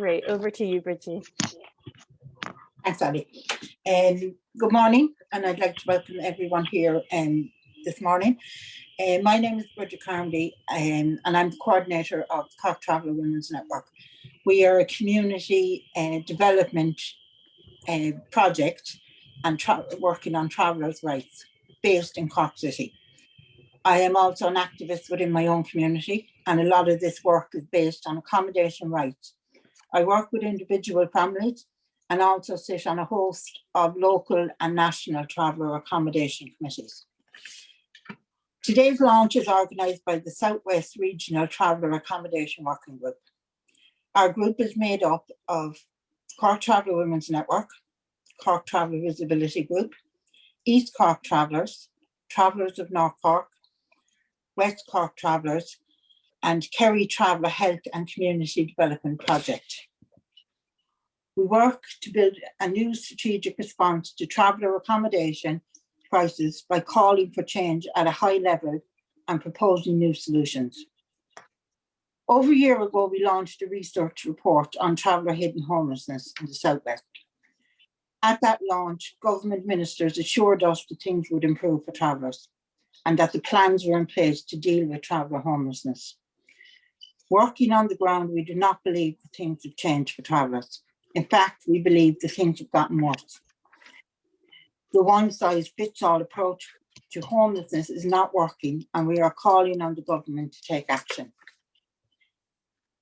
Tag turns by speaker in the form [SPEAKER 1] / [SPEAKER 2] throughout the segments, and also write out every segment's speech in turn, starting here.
[SPEAKER 1] Great, over to you, Bridgie.
[SPEAKER 2] Thanks, Ali. Good morning, and I'd like to welcome everyone here this morning. My name is Bridget Carmody, and I'm the coordinator of the Cork Traveller Women's Network. We are a community development project and working on travellers' rights based in Cork City. I am also an activist within my own community, and a lot of this work is based on accommodation rights. I work with individual families and also sit on a host of local and national traveller accommodation committees. Today's launch is organised by the Southwest Regional Traveller Accommodation Working Group. Our group is made up of Cork Traveller Women's Network, Cork Traveller Visibility Group, East Cork Travellers, Travellers of North Cork, West Cork Travellers, and Kerry Traveller Health and Community Development Project. We work to build a new strategic response to traveller accommodation crisis by calling for change at a high level and proposing new solutions. Over a year ago, we launched a research report on traveller hidden homelessness in the Southwest. At that launch, government ministers assured us that things would improve for travellers and that the plans were in place to deal with traveller homelessness. Working on the ground, we do not believe that things have changed for travellers. In fact, we believe that things have gotten worse. The one-size-fits-all approach to homelessness is not working, and we are calling on the government to take action.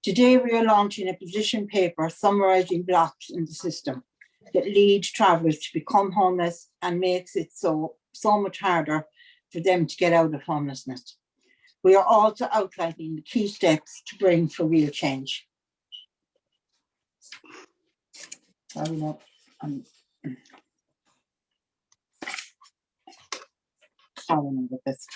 [SPEAKER 2] Today, we are launching a position paper summarising blocks in the system that lead travellers to become homeless and makes it so much harder for them to get out of homelessness. We are also outlining the key steps to bring for real change. With this.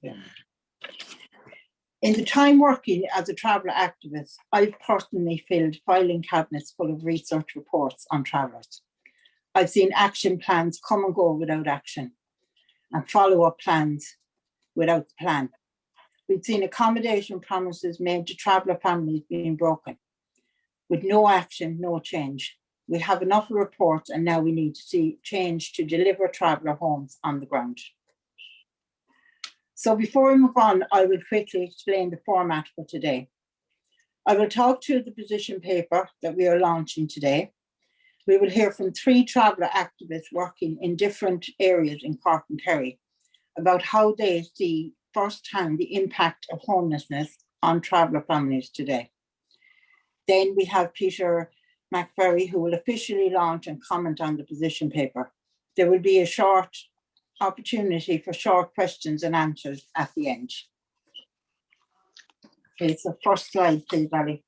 [SPEAKER 2] Yeah. In the time working as a traveller activist, I've personally filled filing cabinets full of research reports on travellers. I've seen action plans come and go without action, and follow-up plans without the plan. We've seen accommodation promises made to traveller families being broken. With no action, no change. We have enough reports, and now we need to see change to deliver traveller homes on the ground. So before we move on, I will quickly explain the format for today. I will talk through the position paper that we are launching today. We will hear from 3 traveller activists working in different areas in Cork and Kerry about how they see firsthand the impact of homelessness on traveller families today. Then we have Peter McVerry, who will officially launch and comment on the position paper. There will be a short opportunity for short questions and answers at the end. Okay, so first slide, please, Ali.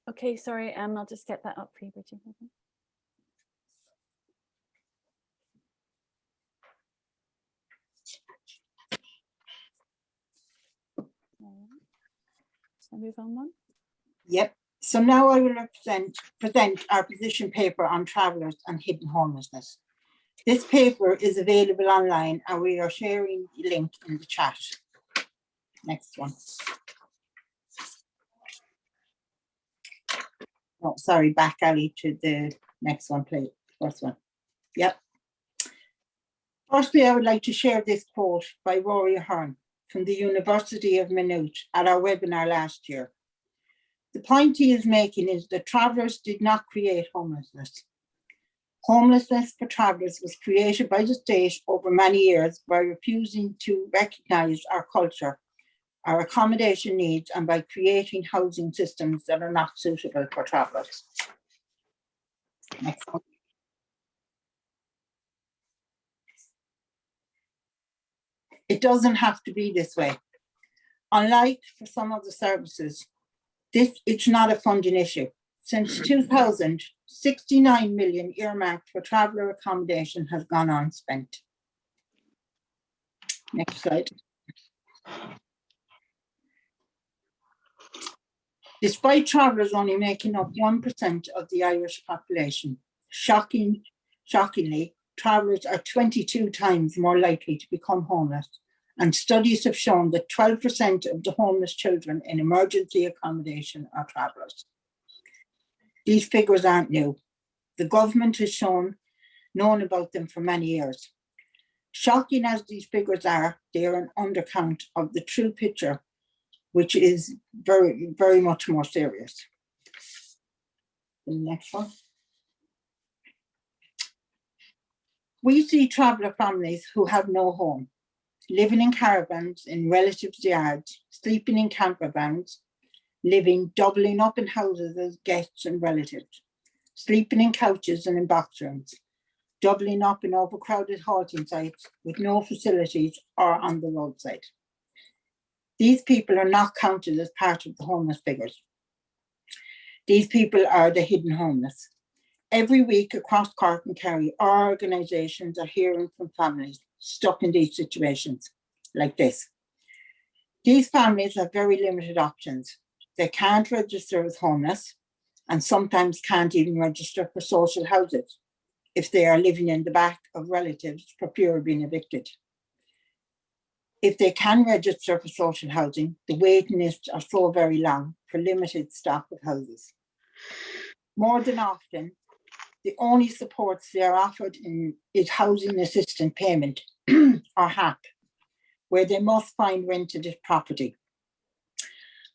[SPEAKER 1] Okay, sorry, I'll just get that up for you, Bridget. Shall I move on one?
[SPEAKER 2] Yep. So now I will present our position paper on travellers and hidden homelessness. This paper is available online, and we are sharing the link in the chat. Next one. Oh, sorry, back, Ali, to the next one, please. First one. Yep. Firstly, I would like to share this quote by Rory Ahern from the University of Maynooth at our webinar last year. The point he is making is that travellers did not create homelessness. Homelessness for travellers was created by the state over many years by refusing to recognise our culture, our accommodation needs, and by creating housing systems that are not suitable for travellers. Next one. It doesn't have to be this way. Unlike for some of the services, it's not a funding issue. Since 2000, 69 million earmarked for traveller accommodation has gone unspent. Next slide. Despite travellers only making up 1% of the Irish population, shockingly, travellers are 22 times more likely to become homeless, and studies have shown that 12% of the homeless children in emergency accommodation are travellers. These figures aren't new. The government has known about them for many years. Shocking as these figures are, they are an undercount of the true picture, which is very, very much more serious. The next one. We see traveller families who have no home, living in caravans in relatives' yards, sleeping in camper vans, doubling up in houses as guests and relatives, sleeping in couches and in box rooms, doubling up in overcrowded halting sites with no facilities or on the roadside. These people are not counted as part of the homeless figures. These people are the hidden homeless. Every week across Cork and Kerry, our organisations are hearing from families stuck in these situations like this. These families have very limited options. They can't register as homeless and sometimes can't even register for social houses if they are living in the back of relatives for fear of being evicted. If they can register for social housing, the waiting lists are so very long for limited stock of houses. More than often, the only supports they are offered is housing assistance payment or HAP, where they must find rented property.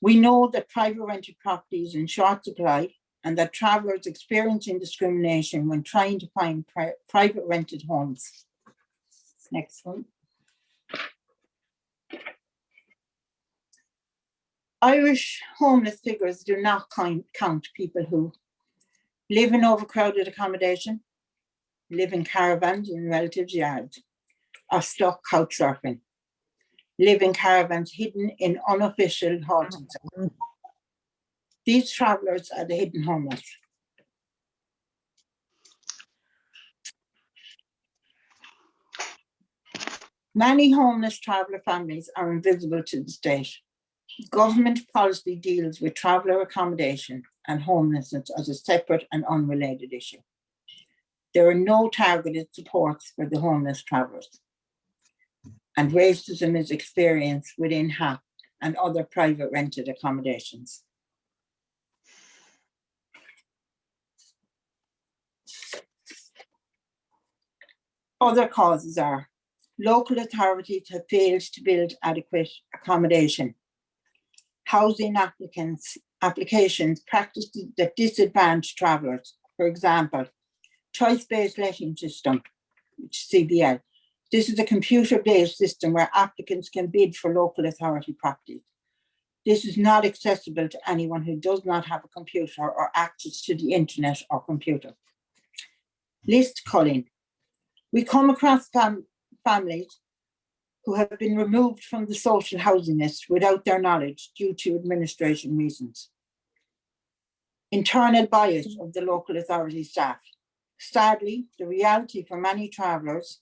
[SPEAKER 2] We know that private rented property is in short supply and that travellers experiencing discrimination when trying to find private rented homes. Next one. Irish homeless figures do not count people who live in overcrowded accommodation, live in caravans in relatives' yards, are stuck couch surfing, live in caravans hidden in unofficial halting sites. These travellers are the hidden homeless. Many homeless traveller families are invisible to the state. Government policy deals with traveller accommodation and homelessness as a separate and unrelated issue. There are no targeted supports for the homeless travellers, and racism is experienced within HAP and other private rented accommodations. Other causes are local authorities have failed to build adequate accommodation. Housing applications practice that disadvantage travellers. For example, choice-based letting system, which is CBL. This is a computer-based system where applicants can bid for local authority properties. This is not accessible to anyone who does not have a computer or access to the internet or computer. List culling. We come across families who have been removed from the social housing list without their knowledge due to administration reasons. Internal bias of the local authority staff. Sadly, the reality for many travellers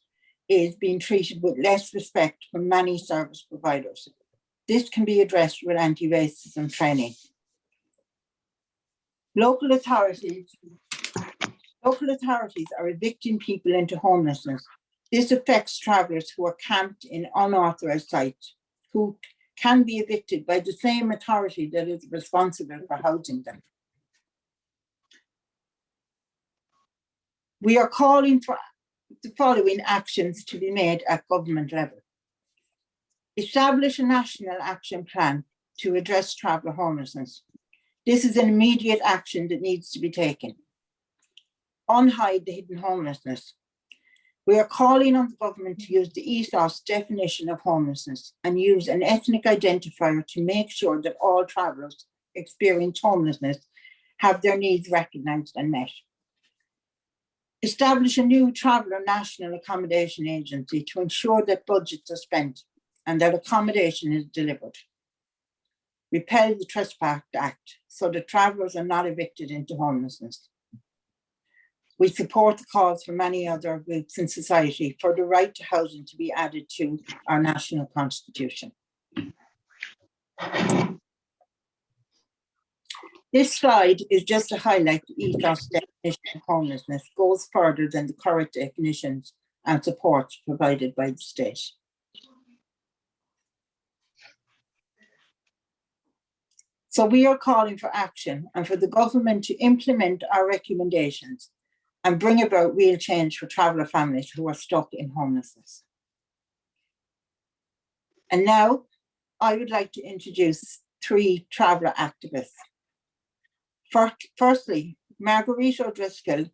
[SPEAKER 2] is being treated with less respect from many service providers. This can be addressed with anti-racism training. Local authorities are evicting people into homelessness. This affects travellers who are camped in unauthorised sites, who can be evicted by the same authority that is responsible for housing them. We are calling for the following actions to be made at government level. Establish a national action plan to address traveller homelessness. This is an immediate action that needs to be taken. Unhide the hidden homelessness. We are calling on the government to use the ESOS definition of homelessness and use an ethnic identifier to make sure that all travellers experience homelessness have their needs recognised and met. Establish a new traveller national accommodation agency to ensure that budgets are spent and that accommodation is delivered. Repeal the Trespass Act so that travellers are not evicted into homelessness. We support the calls for many other groups in society for the right to housing to be added to our national constitution. This slide is just to highlight the ethos definition of homelessness goes further than the correct definitions and supports provided by the state. So we are calling for action and for the government to implement our recommendations and bring about real change for traveller families who are stuck in homelessness. And now I would like to introduce 3 traveller activists. Firstly, Marguerite O'Driscoll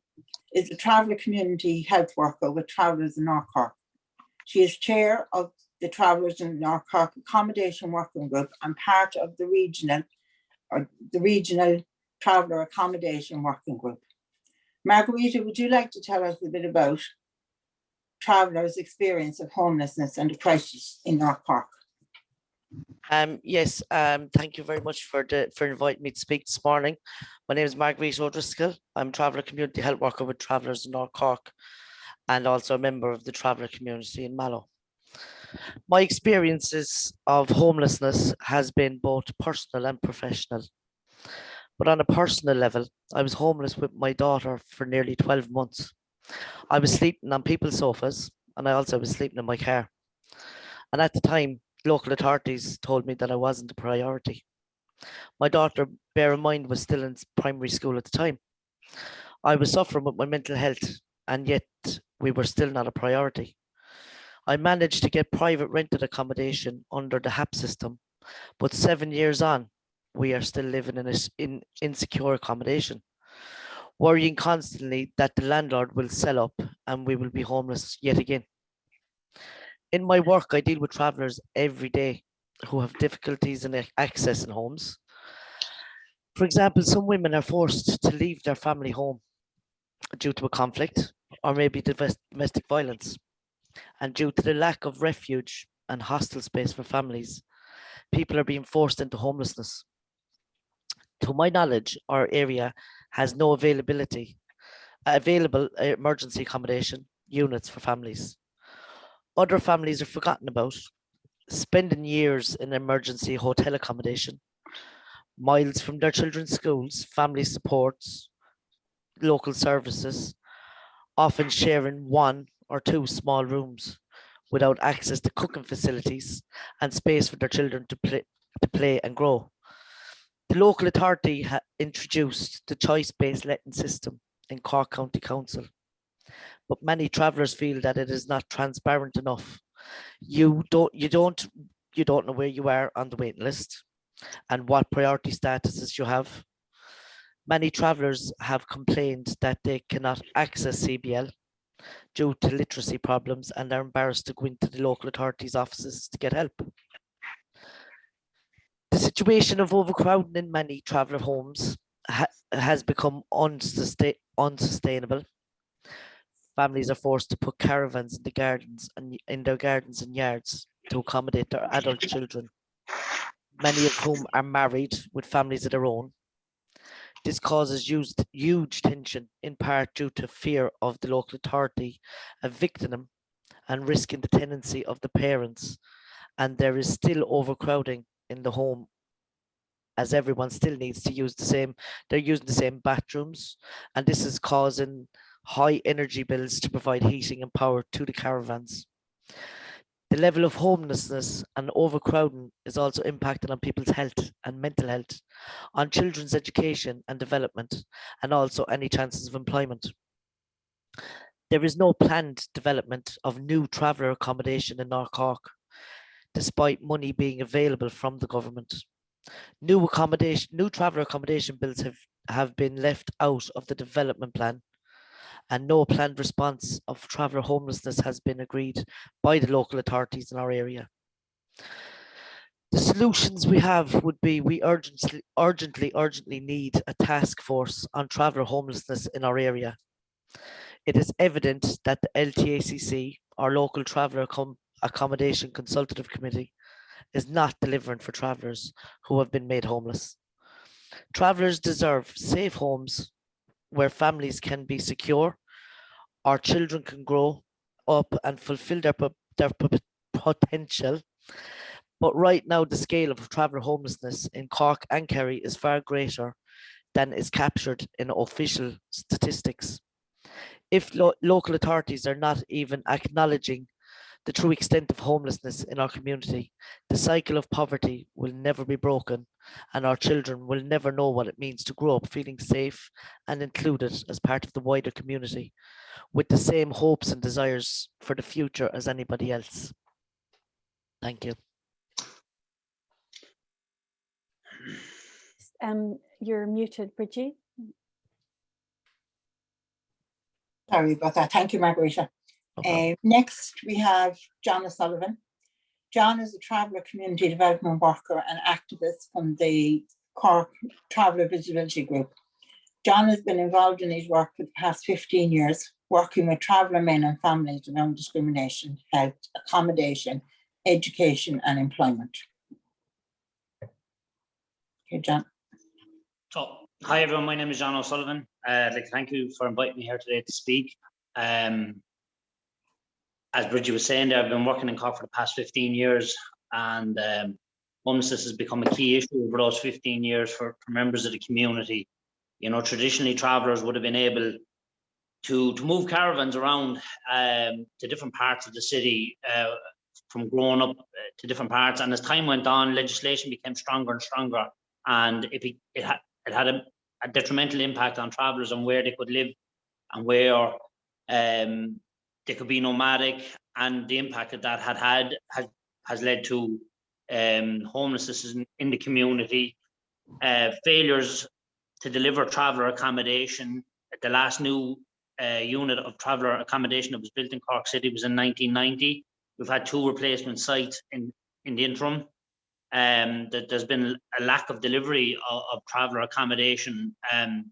[SPEAKER 2] is a traveller community health worker with Travellers in North Cork. She is chair of the Travellers in North Cork Accommodation Working Group and part of the regional Traveller Accommodation Working Group. Margarita, would you like to tell us a bit about travellers' experience of homelessness and the crisis in North Cork?
[SPEAKER 3] Yes, thank you very much for inviting me to speak this morning. My name is Marguerite O'Driscoll. I'm a Traveller Community Health Worker with Travellers in North Cork and also a member of the Traveller community in Mallow. My experiences of homelessness has been both personal and professional. But on a personal level, I was homeless with my daughter for nearly 12 months. I was sleeping on people's sofas and I also was sleeping in my car. And at the time, local authorities told me that I wasn't a priority. My daughter, bear in mind, was still in primary school at the time. I was suffering with my mental health and yet we were still not a priority. I managed to get private rented accommodation under the HAP system, but 7 years on, we are still living in insecure accommodation, worrying constantly that the landlord will sell up and we will be homeless yet again. In my work, I deal with travellers every day who have difficulties in accessing homes. For example, some women are forced to leave their family home due to a conflict or maybe domestic violence. And due to the lack of refuge and hostel space for families, people are being forced into homelessness. To my knowledge, our area has no available emergency accommodation units for families. Other families are forgotten about, spending years in emergency hotel accommodation, miles from their children's schools, family supports, local services, often sharing 1 or 2 small rooms without access to cooking facilities and space for their children to play and grow. The local authority introduced the choice-based letting system in Cork County Council, but many travellers feel that it is not transparent enough. You don't know where you are on the waiting list and what priority statuses you have. Many travellers have complained that they cannot access CBL due to literacy problems and are embarrassed to go into the local authorities' offices to get help. The situation of overcrowding in many traveller homes has become unsustainable. Families are forced to put caravans in their gardens and yards to accommodate their adult children, many of whom are married with families of their own. This causes huge tension, in part due to fear of the local authority evicting them and risking the tenancy of the parents. And there is still overcrowding in the home, as everyone still needs to use they're using the same bathrooms, and this is causing high energy bills to provide heating and power to the caravans. The level of homelessness and overcrowding is also impacting on people's health and mental health, on children's education and development, and also any chances of employment. There is no planned development of new traveller accommodation in North Cork, despite money being available from the government. New traveller accommodation bills have been left out of the development plan, and no planned response of traveller homelessness has been agreed by the local authorities in our area. The solutions we have would be we urgently need a task force on traveller homelessness in our area. It is evident that the LTACC, our local traveller accommodation consultative committee, is not delivering for travellers who have been made homeless. Travellers deserve safe homes where families can be secure, our children can grow up and fulfill their potential. But right now, the scale of traveller homelessness in Cork and Kerry is far greater than is captured in official statistics. If local authorities are not even acknowledging the true extent of homelessness in our community, the cycle of poverty will never be broken, and our children will never know what it means to grow up feeling safe and included as part of the wider community, with the same hopes and desires for the future as anybody else. Thank you.
[SPEAKER 1] You're muted, Bridgie.
[SPEAKER 2] Sorry about that. Thank you, Margarita.
[SPEAKER 3] No problem.
[SPEAKER 2] Next, we have John O'Sullivan. John is a Traveller community development worker and activist from the Cork Traveller Visibility Group. John has been involved in his work for the past 15 years, working with Traveller men and families around discrimination, health, accommodation, education and employment. Okay, John.
[SPEAKER 4] So, hi everyone, my name is John O'Sullivan. I'd like to thank you for inviting me here today to speak. As Bridgie was saying there, I've been working in Cork for the past 15 years, and homelessness has become a key issue over those 15 years for members of the community. You know, traditionally travellers would have been able to move caravans around to different parts of the city, from growing up to different parts. And as time went on, legislation became stronger and stronger, and it had a detrimental impact on travellers and where they could live and where they could be nomadic, and the impact that has led to homelessness in the community, failures to deliver traveller accommodation. The last new unit of traveller accommodation that was built in Cork City was in 1990. We've had 2 replacement sites in the interim. That there's been a lack of delivery of traveller accommodation, and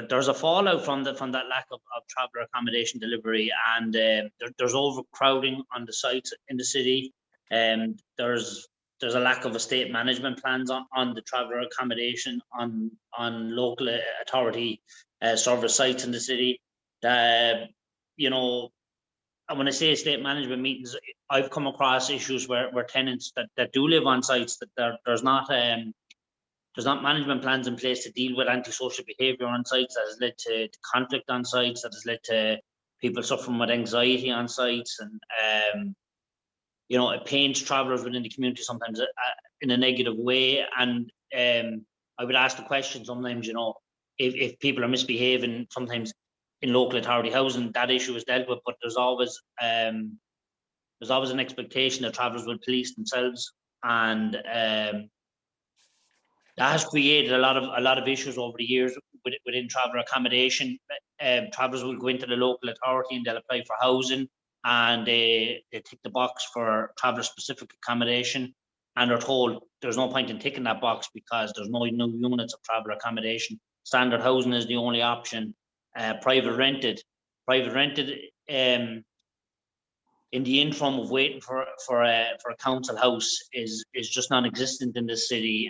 [SPEAKER 4] there's a fallout from that lack of traveller accommodation delivery, and there's overcrowding on the sites in the city. There's a lack of estate management plans on the traveller accommodation on local authority service sites in the city. You know, and when I say estate management meetings, I've come across issues where tenants that do live on sites that there's not management plans in place to deal with antisocial behaviour on sites, that has led to conflict on sites, that has led to people suffering with anxiety on sites, and you know, it paints travellers within the community sometimes in a negative way. And I would ask the question sometimes, you know, if people are misbehaving, sometimes in local authority housing, that issue is dealt with, but there's always an expectation that travellers will police themselves, and that has created a lot of issues over the years within traveller accommodation. Travellers will go into the local authority and they'll apply for housing, and they tick the box for traveller specific accommodation, and they're told there's no point in ticking that box because there's no new units of traveller accommodation. Standard housing is the only option. Private rented in the interim of waiting for a council house is just non-existent in this city,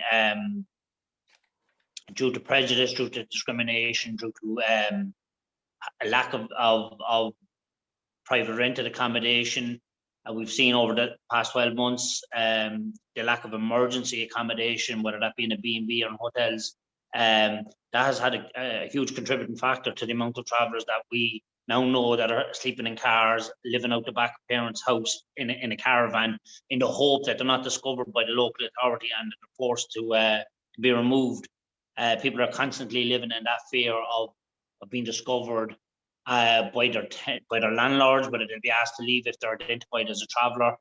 [SPEAKER 4] due to prejudice, due to discrimination, due to a lack of private rented accommodation. We've seen over the past 12 months the lack of emergency accommodation, whether that be in a B&B or in hotels. That has had a huge contributing factor to the amount of travellers that we now know that are sleeping in cars, living out the back of parents' house in a caravan, in the hope that they're not discovered by the local authority and they're forced to be removed. People are constantly living in that fear of being discovered by their landlords, whether they'll be asked to leave if they're identified as a traveller.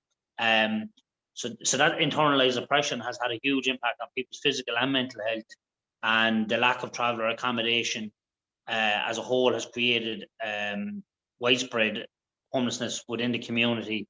[SPEAKER 4] So that internalized oppression has had a huge impact on people's physical and mental health, and the lack of traveller accommodation as a whole has created widespread homelessness within the community.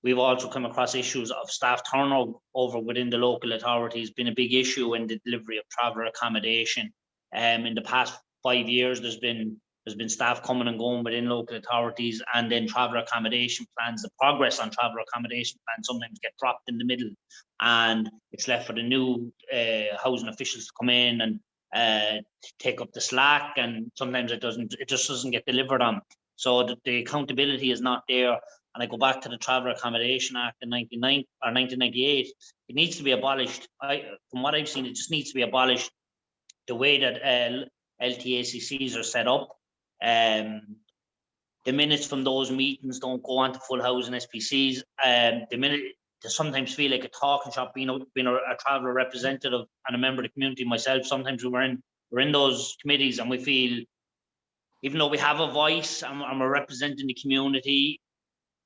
[SPEAKER 4] We've also come across issues of staff turnover within the local authorities, been a big issue in the delivery of traveller accommodation. In the past 5 years, there's been staff coming and going within local authorities, and then traveller accommodation plans, the progress on traveller accommodation plans sometimes get dropped in the middle, and it's left for the new housing officials to come in and take up the slack, and sometimes it just doesn't get delivered on. So the accountability is not there. and I go back to the Traveller Accommodation Act in 1998, it needs to be abolished. From what I've seen, it just needs to be abolished. The way that LTACCs are set up, the minutes from those meetings don't go on to full housing SPCs. The minute they sometimes feel like a talking shop. Being a traveller representative and a member of the community myself, sometimes we're in those committees and we feel, even though we have a voice and we're representing the community,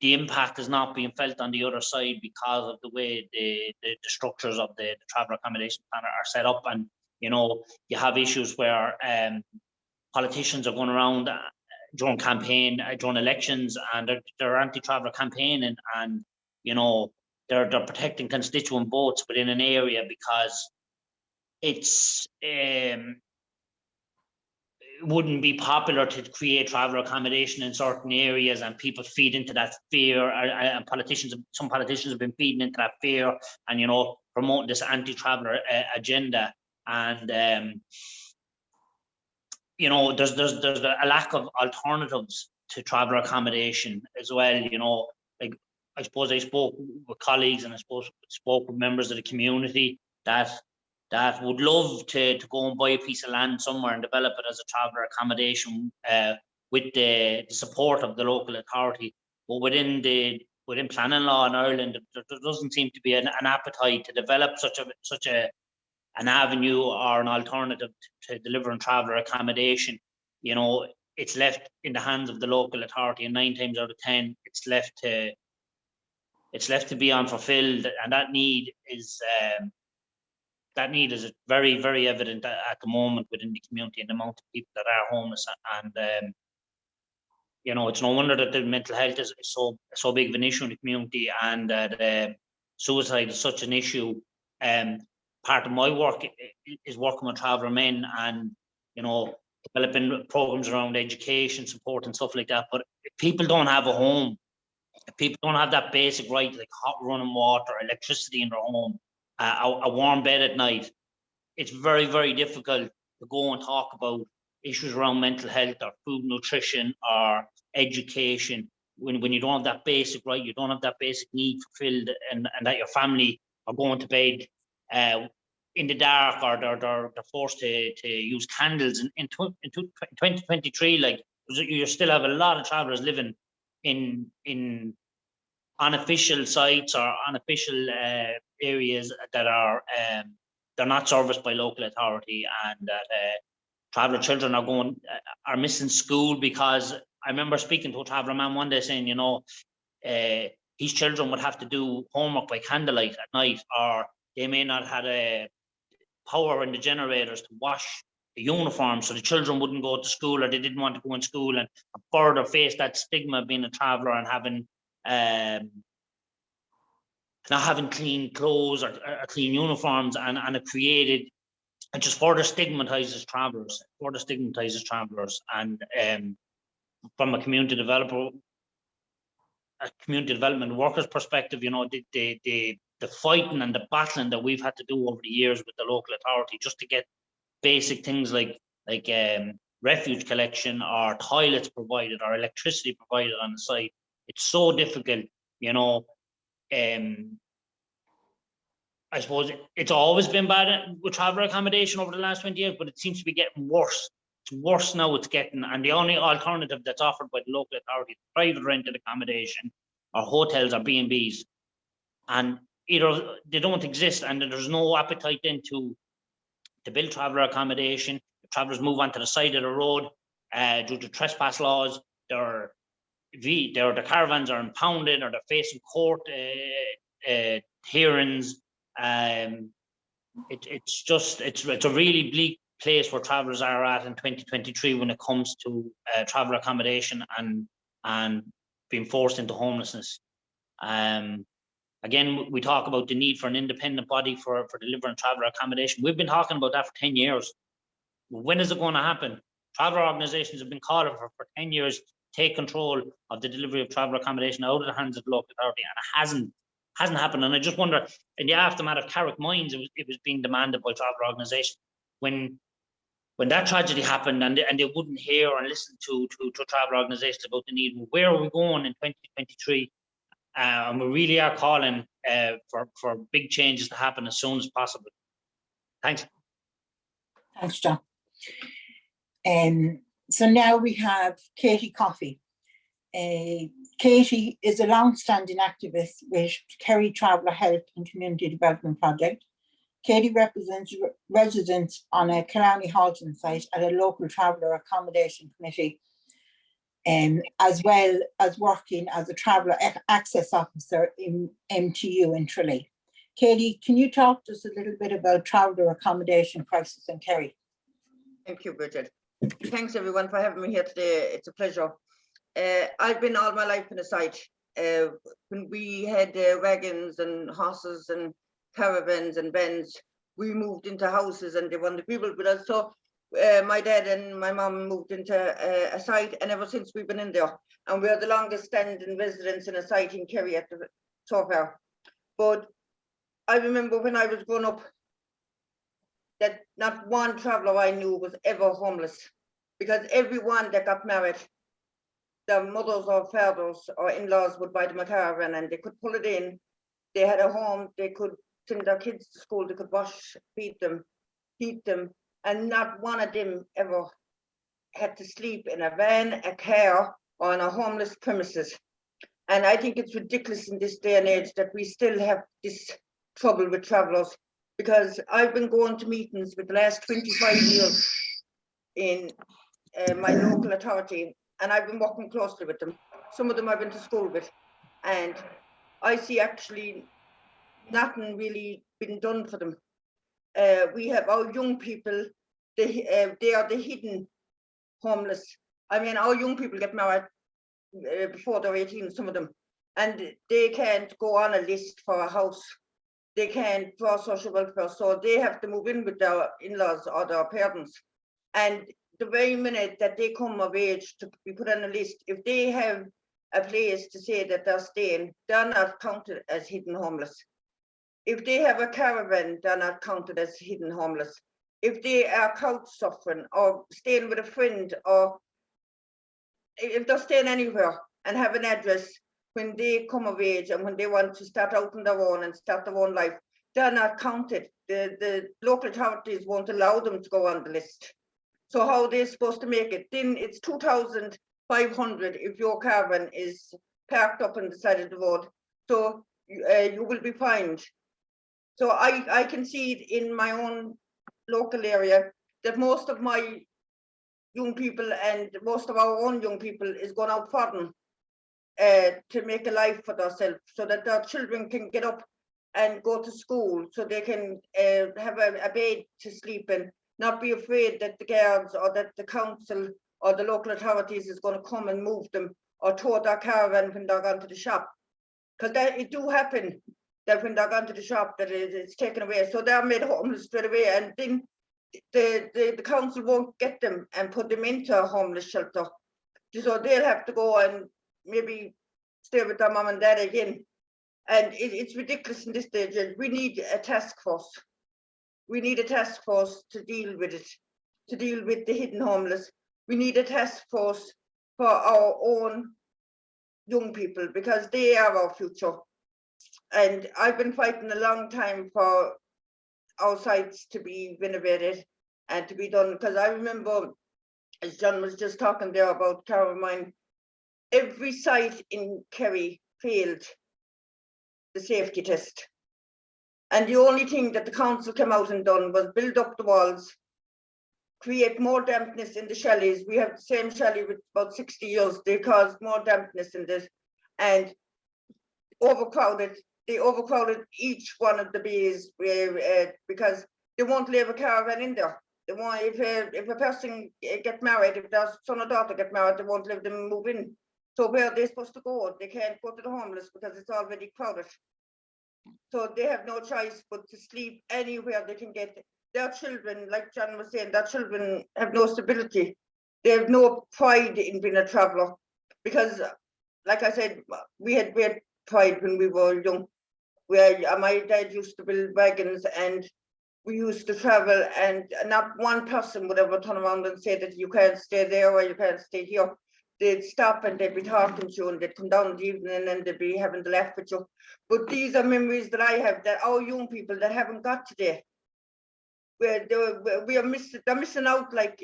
[SPEAKER 4] the impact is not being felt on the other side because of the way the structures of the traveller accommodation plan are set up. And you have issues where politicians are going around during elections, and they're anti-traveller campaigning, and they're protecting constituent votes within an area because it's it wouldn't be popular to create traveller accommodation in certain areas, and people feed into that fear, and some politicians have been feeding into that fear and promoting this anti-traveller agenda. And there's a lack of alternatives to traveller accommodation as well. Like, I suppose I spoke with colleagues and I spoke with members of the community that would love to go and buy a piece of land somewhere and develop it as a traveller accommodation with the support of the local authority. But within planning law in Ireland, there doesn't seem to be an appetite to develop such an avenue or an alternative to delivering traveller accommodation. It's left in the hands of the local authority, and 9 times out of 10, it's left to be unfulfilled, and that need is very, very evident at the moment within the community, and the amount of people that are homeless. And it's no wonder that the mental health is so big of an issue in the community, and that suicide is such an issue. Part of my work is working with traveller men and developing programs around education support and stuff like that. But if people don't have a home, if people don't have that basic right, like hot running water, electricity in their home, a warm bed at night, it's very, very difficult to go and talk about issues around mental health or food, nutrition, or education when you don't have that basic right, you don't have that basic need fulfilled, and that your family are going to bed in the dark, or they're forced to use candles. In 2023, like, you still have a lot of travellers living in unofficial sites or unofficial areas that are they're not serviced by local authority, and that traveller children are missing school. Because I remember speaking to a traveller man one day saying, his children would have to do homework by candlelight at night, or they may not have a power in the generators to wash the uniform, so the children wouldn't go to school, or they didn't want to go in school, and further face that stigma of being a traveller and having not having clean clothes or clean uniforms, and it just further stigmatizes travellers. And from a community development workers perspective, the fighting and the battling that we've had to do over the years with the local authority just to get basic things like refuge collection, or toilets provided, or electricity provided on the site, it's so difficult. I suppose it's always been bad with traveller accommodation over the last 20 years, but it seems to be getting worse. It's worse now, and the only alternative that's offered by the local authority is private rented accommodation, or hotels, or B&Bs. And either they don't exist, and there's no appetite then to build traveller accommodation. The travellers move onto the side of the road due to trespass laws. The caravans are impounded, or they're facing court hearings. It's a really bleak place where travellers are at in 2023 when it comes to traveller accommodation and being forced into homelessness. Again, we talk about the need for an independent body for delivering traveller accommodation. We've been talking about that for 10 years. When is it going to happen? Traveller organisations have been calling for 10 years to take control of the delivery of traveller accommodation out of the hands of the local authority, and it hasn't happened. And I just wonder, in the aftermath of Carrick Mines, it was being demanded by traveller organisations. When when that tragedy happened, and they wouldn't hear and listen to travel organisations about the need, where are we going in 2023? And we really are calling for big changes to happen as soon as possible. Thanks.
[SPEAKER 2] Thanks, John. So now we have Katie Coffey. Katie is a long-standing activist with Kerry Traveller Health and Community Development Project. Katie represents residents on a Killarney housing site at a local traveller accommodation committee, as well as working as a traveller access officer in MTU in Tralee. Katie, can you talk to us a little bit about traveller accommodation crisis in Kerry?
[SPEAKER 5] Thank you, Bridget. Thanks everyone for having me here today. It's a pleasure. I've been all my life in a site. When we had wagons and horses and caravans and vans, we moved into houses and they wanted to build with us. So my dad and my mum moved into a site, and ever since we've been in there. And we're the longest standing residents in a site in Kerry so far. But I remember when I was growing up, that not one traveller I knew was ever homeless, because everyone that got married, their mothers or fathers or in-laws would buy them a caravan and they could pull it in. They had a home, they could send their kids to school, they could wash, feed them, heat them, and not one of them ever had to sleep in a van, a car, or on a homeless premises. And I think it's ridiculous in this day and age that we still have this trouble with travellers, because I've been going to meetings with the last 25 years in my local authority, and I've been working closely with them. Some of them I've been to school with, and I see actually nothing really been done for them. We have our young people, they are the hidden homeless. I mean, our young people get married before they're 18, some of them, and they can't go on a list for a house. They can't for social welfare, so they have to move in with their in-laws or their parents. And the very minute that they come of age to be put on a list, if they have a place to say that they're staying, they're not counted as hidden homeless. If they have a caravan, they're not counted as hidden homeless. If they are couch suffering or staying with a friend, or if they're staying anywhere and have an address, when they come of age and when they want to start out on their own and start their own life, they're not counted. The local authorities won't allow them to go on the list. So how are they supposed to make it? Then it's 2,500 if your caravan is parked up on the side of the road. So you will be fined. So I can see it in my own local area that most of my young people and most of our own young people is going out farming to make a life for themselves, so that their children can get up and go to school, so they can have a bed to sleep in, not be afraid that the guards or that the council or the local authorities is going to come and move them or tow their caravan when they're gone to the shop. Because it do happen that when they're gone to the shop that it's taken away, so they're made homeless straight away, and then the council won't get them and put them into a homeless shelter. So they'll have to go and maybe stay with their mom and dad again. And it's ridiculous in this stage. We need a task force. We need a task force to deal with it, to deal with the hidden homeless. We need a task force for our own young people, because they are our future. And I've been fighting a long time for our sites to be renovated and to be done, because I remember, as John was just talking there about Caroline, every site in Kerry failed the safety test. And the only thing that the council came out and done was build up the walls, create more dampness in the chalets. We have the same chalet with about 60 years. They caused more dampness in this, and overcrowded. They overcrowded each one of the bays because they won't leave a caravan in there. They want, if a person get married, if their son or daughter get married, they won't let them move in. So where are they supposed to go? They can't go to the homeless because it's already crowded. So they have no choice but to sleep anywhere they can get. Their children, like John was saying, their children have no stability. They have no pride in being a traveller, because, like I said, we had great pride when we were young. Where my dad used to build wagons, and we used to travel, and not one person would ever turn around and say that you can't stay there or you can't stay here. They'd stop and they'd be talking to you, and they'd come down in the evening and they'd be having to laugh with you. But these are memories that I have, that our young people that haven't got today, where they're missing out. Like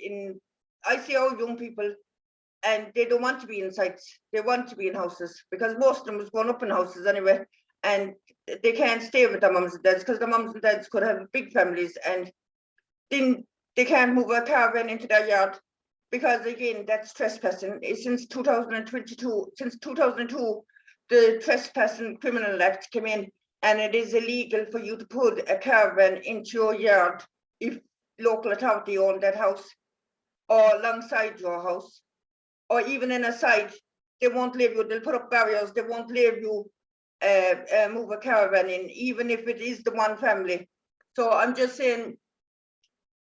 [SPEAKER 5] I see our young people, and they don't want to be in sites. They want to be in houses, because most of them was growing up in houses anyway, and they can't stay with their mums and dads because their mums and dads could have big families, and then they can't move a caravan into their yard, because again, that's trespassing. Since 2022, since 2002, the Trespassing Criminal Act came in, and it is illegal for you to put a caravan into your yard if local authority own that house, or alongside your house, or even in a site. They won't leave you. They'll put up barriers. They won't leave you move a caravan in, even if it is the one family. So I'm just saying,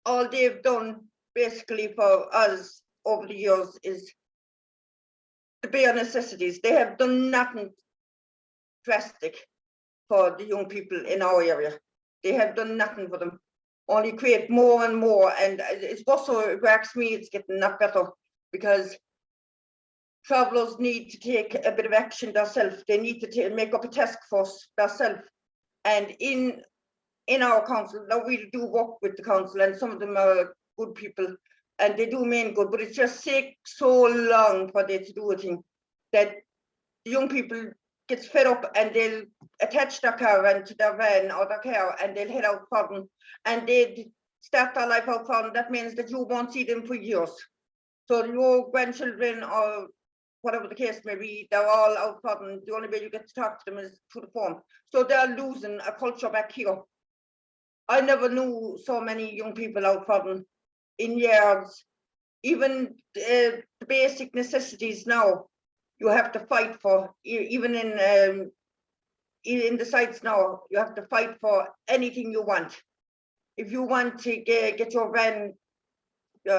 [SPEAKER 5] all they've done basically for us over the years is the bare necessities. They have done nothing drastic for the young people in our area. They have done nothing for them, only create more and more. And it's also, if you ask me, it's getting not better, because travellers need to take a bit of action themselves. They need to make up a task force themselves. And in our council, now we do work with the council, and some of them are good people, and they do mean good, but it just takes so long for them to do a thing that the young people gets fed up, and they'll attach their caravan to their van or their car, and they'll head out for them, and they start their life out for them. That means that you won't see them for years. So your grandchildren, or whatever the case may be, they're all out for them. The only way you get to talk to them is through the phone. So they're losing a culture back here. I never knew so many young people out for them in yards. Even the basic necessities now, you have to fight for. Even in the sites now, you have to fight for anything you want. If you want to get your van,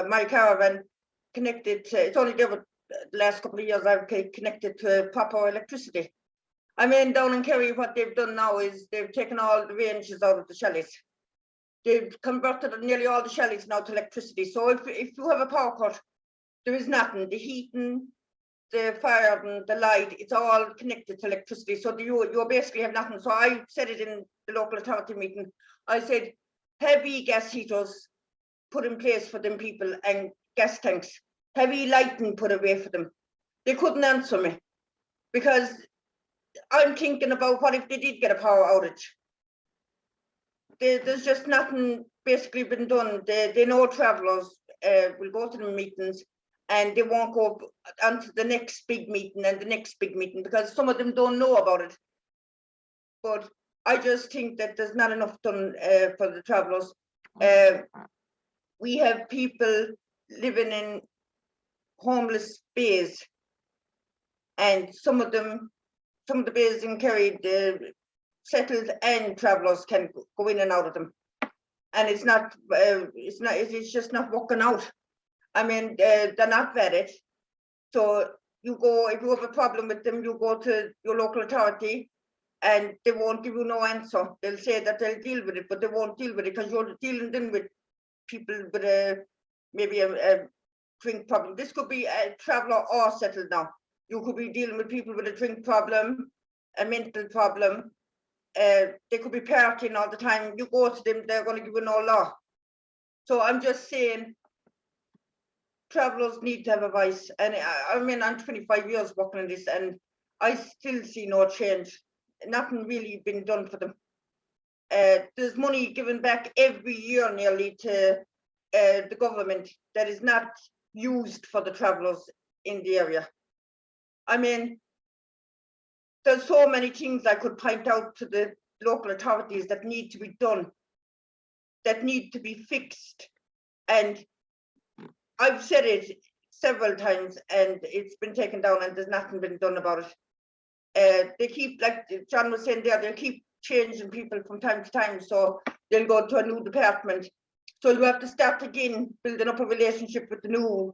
[SPEAKER 5] my caravan, connected to, it's only there the last couple of years I've connected to proper electricity. I mean, down in Kerry, what they've done now is they've taken all the ranges out of the chalets. They've converted nearly all the chalets now to electricity. So if you have a power cut, there is nothing. The heating, the fire, and the light, it's all connected to electricity. So you basically have nothing. So I said it in the local authority meeting. I said, heavy gas heaters put in place for them people, and gas tanks, heavy lighting put away for them. They couldn't answer me, because I'm thinking about what if they did get a power outage. There's just nothing basically been done. They know travellers will go to the meetings, and they won't go on to the next big meeting and the next big meeting, because some of them don't know about it. But I just think that there's not enough done for the travellers. We have people living in homeless bays, and some of the bays in Kerry, the settled and travellers can go in and out of them, and it's just not working out. I mean, they're not vetted. So you go, if you have a problem with them, you go to your local authority, and they won't give you no answer. They'll say that they'll deal with it, but they won't deal with it, because you're dealing then with people with maybe a drink problem. This could be a traveller or settled now. You could be dealing with people with a drink problem, a mental problem. They could be partying all the time. You go to them, they're going to give you no law. So I'm just saying, travellers need to have a voice. And I mean, I'm 25 years working in this, and I still see no change. Nothing really been done for them. There's money given back every year nearly to the government that is not used for the travellers in the area. I mean, there's so many things I could point out to the local authorities that need to be done, that need to be fixed. And I've said it several times, and it's been taken down, and there's nothing been done about it. They keep, like John was saying there, they keep changing people from time to time, so they'll go to a new department. So you have to start again, building up a relationship with the new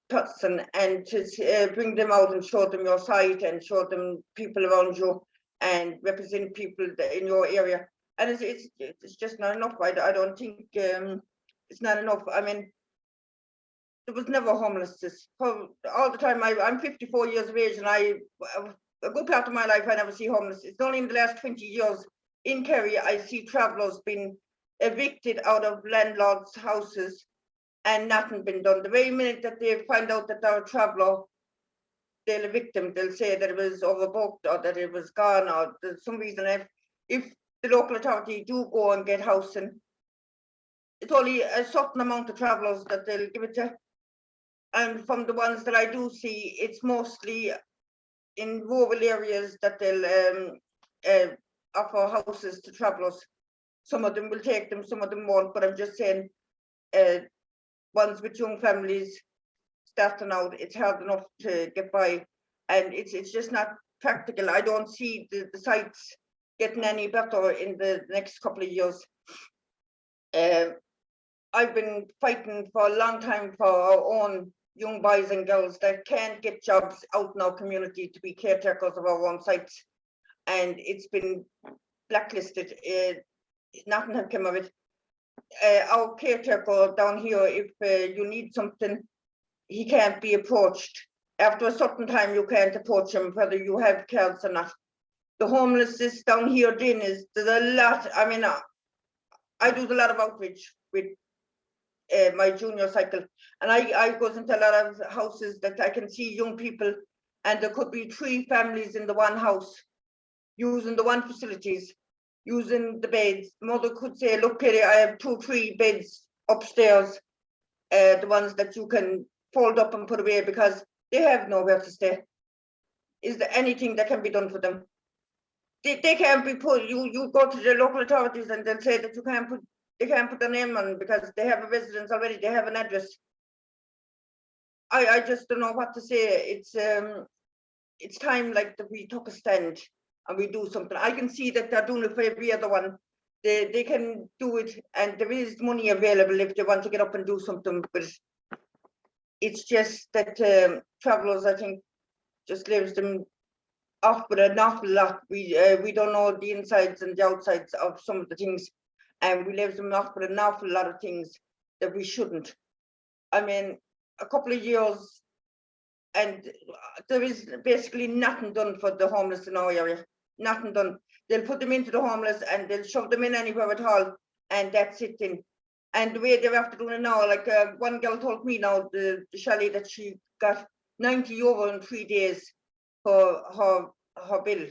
[SPEAKER 5] person, and to bring them out and show them your site, and show them people around you, and represent people in your area. And it's just not enough. I don't think it's not enough. I mean, there was never homelessness. For all the time, I'm 54 years of age, and a good part of my life, I never see homeless. It's only in the last 20 years in Kerry, I see travellers being evicted out of landlords' houses and nothing been done. The very minute that they find out that they're a traveller, they'll evict them. They'll say that it was overbooked or that it was gone or there's some reason. If the local authority do go and get housing, it's only a certain amount of travellers that they'll give it to. And from the ones that I do see, it's mostly in rural areas that they'll offer houses to travellers. Some of them will take them, some of them won't, but I'm just saying, ones with young families starting out, it's hard enough to get by, and it's just not practical. I don't see the sites getting any better in the next couple of years. I've been fighting for a long time for our own young boys and girls that can't get jobs out in our community to be caretakers of our own sites, and it's been blacklisted. Nothing has come of it. Our caretaker down here, if you need something, he can't be approached. After a certain time, you can't approach him, whether you have cards or not. The homelessness down here, then, there's a lot. I mean, I do a lot of outreach with my junior cycle, and I go into a lot of houses that I can see young people, and there could be 3 families in the one house, using the one facilities, using the beds. Mother could say, look, Kitty, I have 2-3 beds upstairs, the ones that you can fold up and put away because they have nowhere to stay. Is there anything that can be done for them? They can't be put, you go to the local authorities and they'll say that they can't put their name on because they have a residence already, they have an address. I just don't know what to say. It's time like that we took a stand and we do something. I can see that they're doing it for every other one. They can do it, and there is money available if they want to get up and do something, but it's just that travellers, I think, just leaves them off with an awful lot. We don't know the insides and the outsides of some of the things, and we leave them off with an awful lot of things that we shouldn't. I mean, a couple of years, and there is basically nothing done for the homeless in our area. Nothing done. They'll put them into the homeless and they'll shove them in anywhere at all, and that's it then. And the way they're after doing it now, like one girl told me now, the chalet, that she got 90 euro in 3 days for her bill.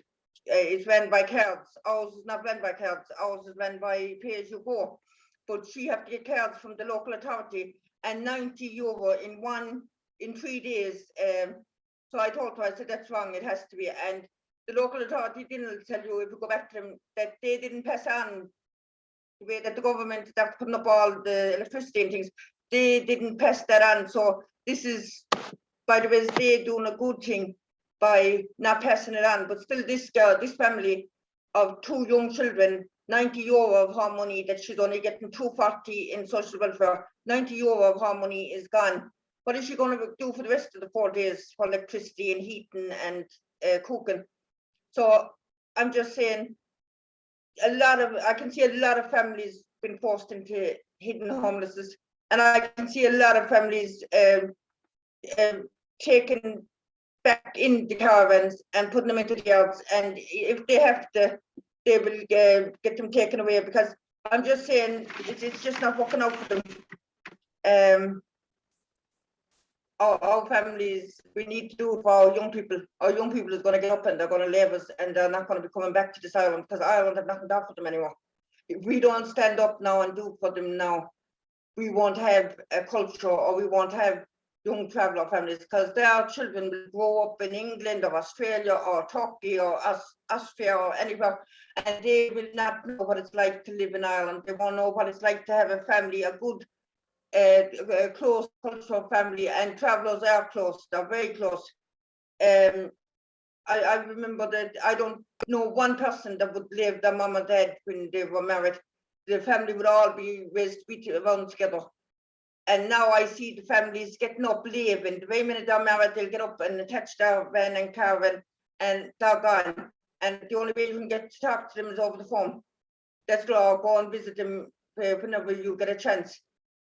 [SPEAKER 5] It's run by cards. Ours is not run by cards. Ours is run by pay as you go. But she have to get cards from the local authority, and 90 euro in 3 days. So I told her, I said, that's wrong, it has to be. And the local authority didn't tell you, if you go back to them, that they didn't pass on the way that the government, that's putting up all the electricity and things, they didn't pass that on. So this is, by the way, they doing a good thing by not passing it on. But still, this girl, this family of 2 young children, 90 euro of her money that she's only getting 240 in social welfare, 90 euro of her money is gone. What is she going to do for the rest of the 4 days for electricity and heating and cooking? So I'm just saying, I can see a lot of families been forced into hidden homelessness, and I can see a lot of families taken back in the caravans and putting them into the yards, and if they have to, they will get them taken away, because I'm just saying it's just not working out for them. Our families, we need to do it for our young people. Our young people is going to get up and they're going to leave us, and they're not going to be coming back to this island, because Ireland have nothing to offer them anymore. If we don't stand up now and do for them now, we won't have a culture, or we won't have young traveller families, because their children will grow up in England or Australia or Turkey or Austria or anywhere, and they will not know what it's like to live in Ireland. They won't know what it's like to have a family, a good close cultural family, and travellers are close, they're very close. I remember that I don't know one person that would leave their mum and dad when they were married. The family would all be raised around together. And now I see the families getting up, leaving. The very minute they're married, they'll get up and attach their van and caravan, and they're gone. And the only way you can get to talk to them is over the phone. Let's go and visit them whenever you get a chance.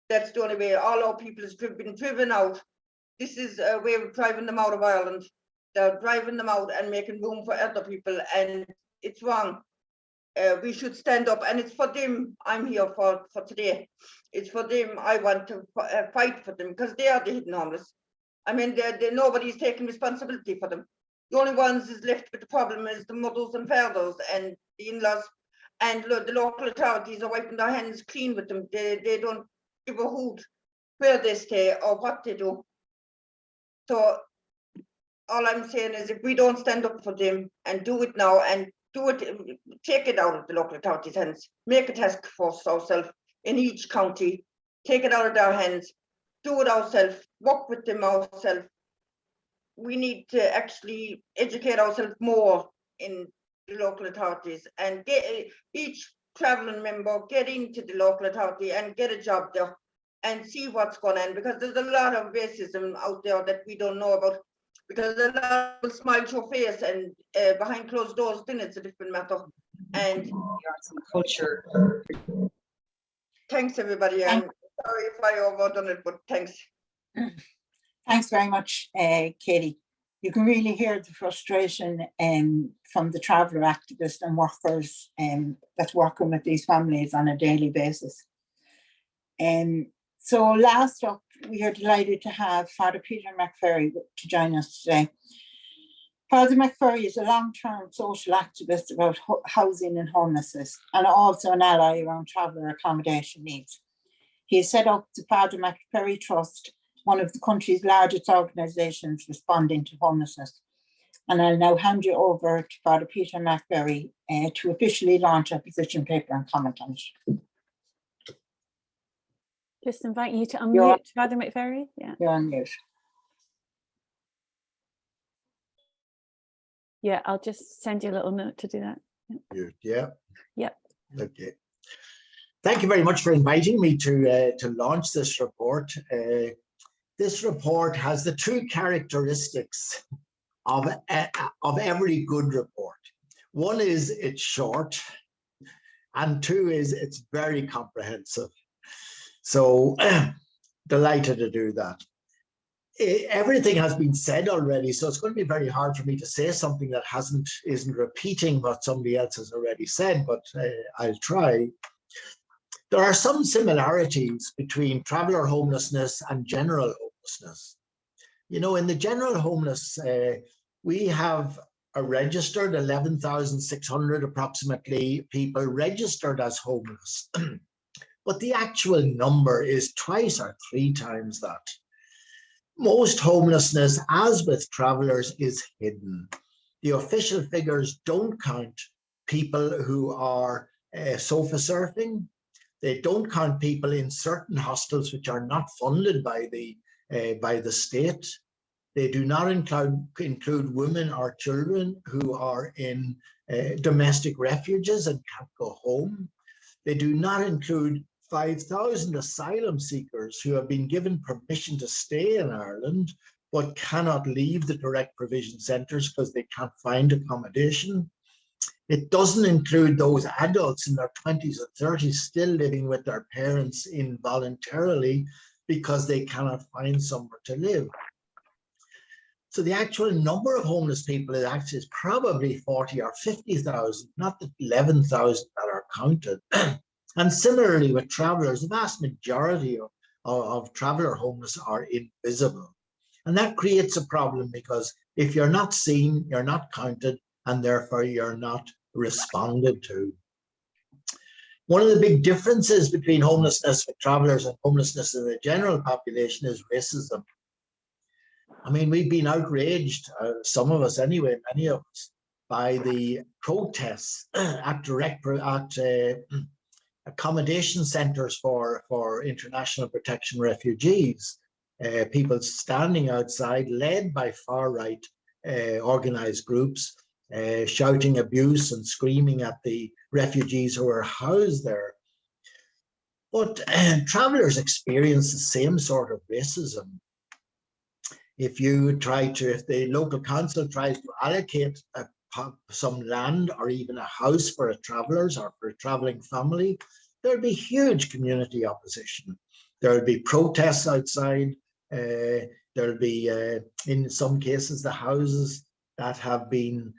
[SPEAKER 5] That's the only way. All our people has been driven out. This is a way of driving them out of Ireland. They're driving them out and making room for other people, and it's wrong. We should stand up, and it's for them I'm here for today. It's for them. I want to fight for them, because they are the hidden homeless. I mean, nobody's taking responsibility for them. The only ones is left with the problem is the mothers and fathers and the in-laws, and the local authorities are wiping their hands clean with them. They don't give a hoot where they stay or what they do. So all I'm saying is, if we don't stand up for them and do it now, and do it, take it out of the local authorities' hands, make a task force ourselves in each county, take it out of their hands, do it ourselves, work with them ourselves. We need to actually educate ourselves more in the local authorities, and get each travelling member get into the local authority and get a job there and see what's going on, because there's a lot of racism out there that we don't know about, because a lot of people smile to your face, and behind closed doors then it's a different matter. And
[SPEAKER 6] culture.
[SPEAKER 5] thanks everybody. I'm sorry if I overdone it, but thanks.
[SPEAKER 2] Thanks very much, Katie. You can really hear the frustration from the traveller activists and workers that's working with these families on a daily basis. So last up, we are delighted to have Father Peter McFerry to join us today. Father McFerry is a long-term social activist about housing and homelessness, and also an ally around traveller accommodation needs. He has set up the Father McFerry Trust, one of the country's largest organisations responding to homelessness. And I'll now hand you over to Father Peter McFerry to officially launch a position paper and comment on it.
[SPEAKER 1] Just invite you to unmute, Father McFerry. Yeah.
[SPEAKER 2] You're on mute.
[SPEAKER 1] Yeah, I'll just send you a little note to do that.
[SPEAKER 7] Yeah.
[SPEAKER 1] Yep.
[SPEAKER 7] Okay. Thank you very much for inviting me to launch this report. This report has the two characteristics of every good report. One is it's short, and two is it's very comprehensive. So delighted to do that. Everything has been said already, so it's going to be very hard for me to say something that isn't repeating what somebody else has already said, but I'll try. There are some similarities between traveller homelessness and general homelessness. You know, in the general homeless, we have a registered 11,600 approximately people registered as homeless. But the actual number is twice or three times that. Most homelessness, as with travellers, is hidden. The official figures don't count people who are sofa surfing. They don't count people in certain hostels which are not funded by the state. They do not include women or children who are in domestic refuges and can't go home. They do not include 5,000 asylum seekers who have been given permission to stay in Ireland but cannot leave the direct provision centres because they can't find accommodation. It doesn't include those adults in their 20s and 30s still living with their parents involuntarily because they cannot find somewhere to live. So the actual number of homeless people is probably 40 or 50,000, not the 11,000 that are counted. And similarly with travellers, the vast majority of traveller homeless are invisible. And that creates a problem because if you're not seen, you're not counted, and therefore you're not responded to. One of the big differences between homelessness for travellers and homelessness in the general population is racism. I mean, we've been outraged, some of us anyway, many of us, by the protests at accommodation centres for international protection refugees, people standing outside led by far-right organised groups, shouting abuse and screaming at the refugees who are housed there. But travellers experience the same sort of racism. If the local council tries to allocate some land or even a house for a travellers or for a travelling family, there'll be huge community opposition. There'll be protests outside. There'll be, in some cases, the houses that have been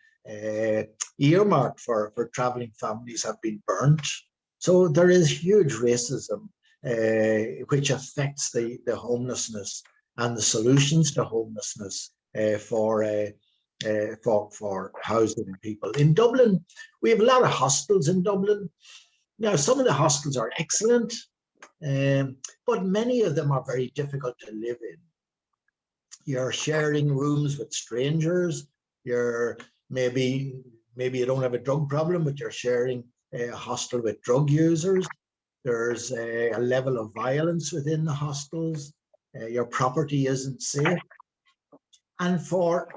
[SPEAKER 7] earmarked for travelling families have been burnt. So there is huge racism, which affects the homelessness and the solutions to homelessness for housing people. In Dublin, we have a lot of hostels in Dublin. Now, some of the hostels are excellent, but many of them are very difficult to live in. You're sharing rooms with strangers. You're maybe you don't have a drug problem, but you're sharing a hostel with drug users. There's a level of violence within the hostels. Your property isn't safe. And for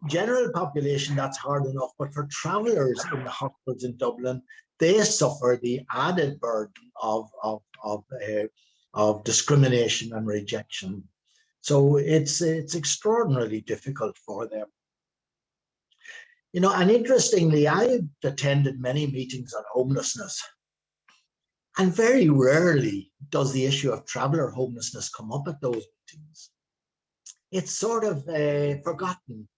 [SPEAKER 7] general population, that's hard enough. But for travellers in the hostels in Dublin, they suffer the added burden of discrimination and rejection. So it's extraordinarily difficult for them. You know, and interestingly, I've attended many meetings on homelessness, and very rarely does the issue of traveller homelessness come up at those meetings. It's sort of forgotten.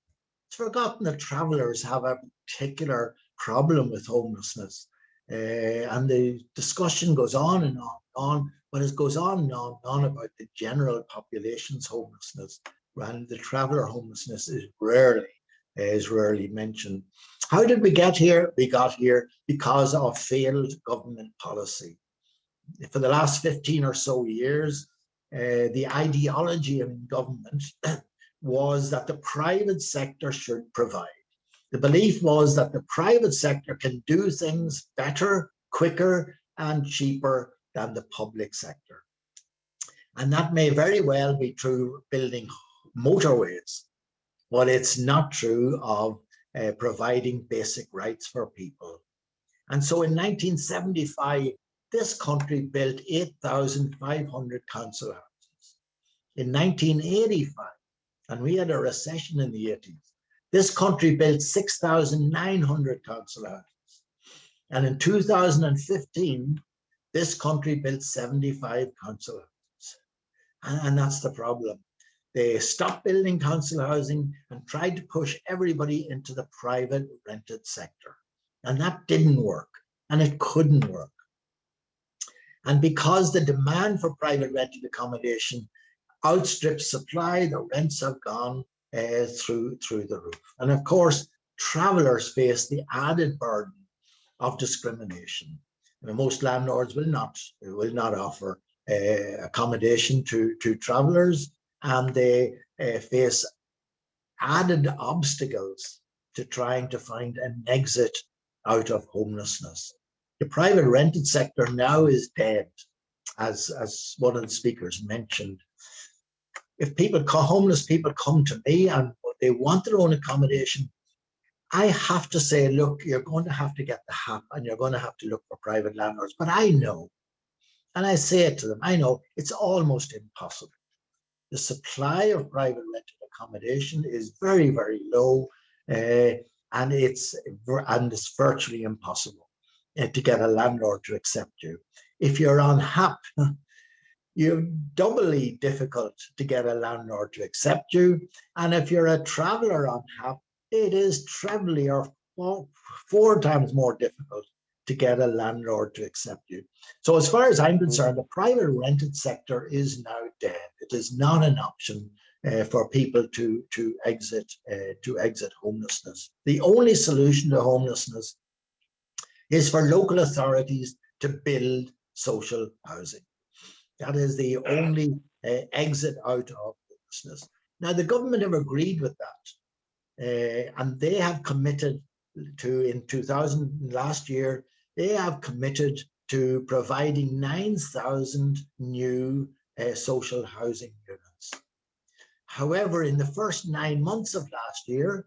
[SPEAKER 7] It's forgotten that travellers have a particular problem with homelessness, and the discussion goes on and on and on, but it goes on and on and on about the general population's homelessness, and the traveller homelessness is rarely mentioned. How did we get here? We got here because of failed government policy. For the last 15 or so years, the ideology in government was that the private sector should provide. The belief was that the private sector can do things better, quicker, and cheaper than the public sector. And that may very well be true building motorways, but it's not true of providing basic rights for people. And so in 1975, this country built 8,500 council houses. In 1985, and we had a recession in the 80s, this country built 6,900 council houses. And in 2015, this country built 75 council houses. And that's the problem. They stopped building council housing and tried to push everybody into the private rented sector. And that didn't work, and it couldn't work. And because the demand for private rented accommodation outstrips supply, the rents have gone through the roof. And of course, travellers face the added burden of discrimination. I mean, most landlords will not offer accommodation to travellers, and they face added obstacles to trying to find an exit out of homelessness. The private rented sector now is dead, as one of the speakers mentioned. If homeless people come to me and they want their own accommodation, I have to say, look, you're going to have to get the HAP and you're going to have to look for private landlords. But I know, and I say it to them, I know it's almost impossible. The supply of private rented accommodation is very, very low, and it's virtually impossible to get a landlord to accept you. If you're on HAP, you're doubly difficult to get a landlord to accept you. And if you're a traveller on HAP, it is trebly or 4 times more difficult to get a landlord to accept you. So as far as I'm concerned, the private rented sector is now dead. It is not an option for people to exit homelessness. The only solution to homelessness is for local authorities to build social housing. That is the only exit out of homelessness. Now, the government have agreed with that, and they have committed to, in 2000, last year, they have committed to providing 9,000 new social housing units. However, in the first 9 months of last year,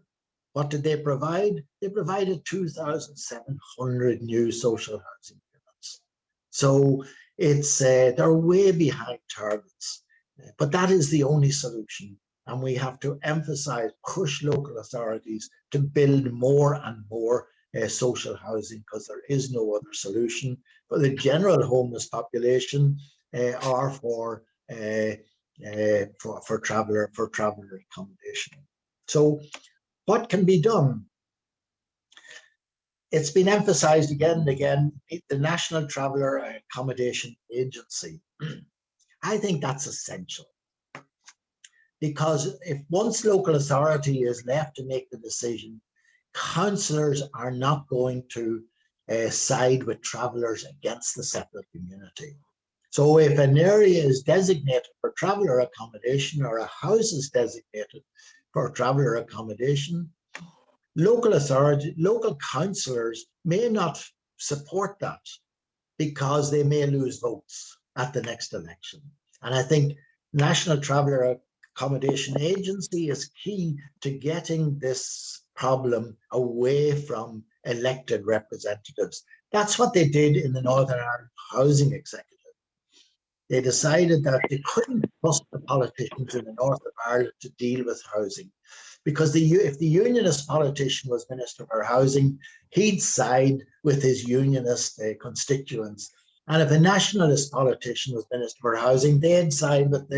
[SPEAKER 7] what did they provide? They provided 2,700 new social housing units. So it's they're way behind targets, but that is the only solution. and we have to emphasize, push local authorities to build more and more social housing, because there is no other solution for the general homeless population or for traveller accommodation. So what can be done? It's been emphasized again and again, the National Traveller Accommodation Agency. I think that's essential, because if once local authority is left to make the decision, councillors are not going to side with travellers against the settled community. So if an area is designated for traveller accommodation, or a house is designated for traveller accommodation, local authority, local councillors may not support that, because they may lose votes at the next election. And I think National Traveller Accommodation Agency is key to getting this problem away from elected representatives. That's what they did in the Northern Ireland Housing Executive. They decided that they couldn't trust the politicians in the north of Ireland to deal with housing, because if the unionist politician was Minister for Housing, he'd side with his unionist constituents. And if a nationalist politician was Minister for Housing, they'd side with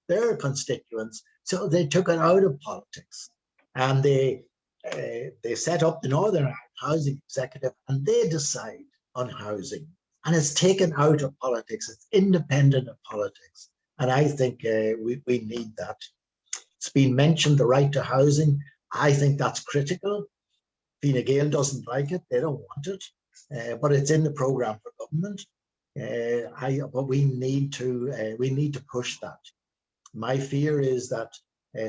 [SPEAKER 7] their constituents. So they took it out of politics, and they set up the Northern Ireland Housing Executive, and they decide on housing. And it's taken out of politics. It's independent of politics. And I think we need that. It's been mentioned, the right to housing. I think that's critical. Fine Gael doesn't like it. They don't want it. But it's in the programme for government. But we need to push that. My fear is that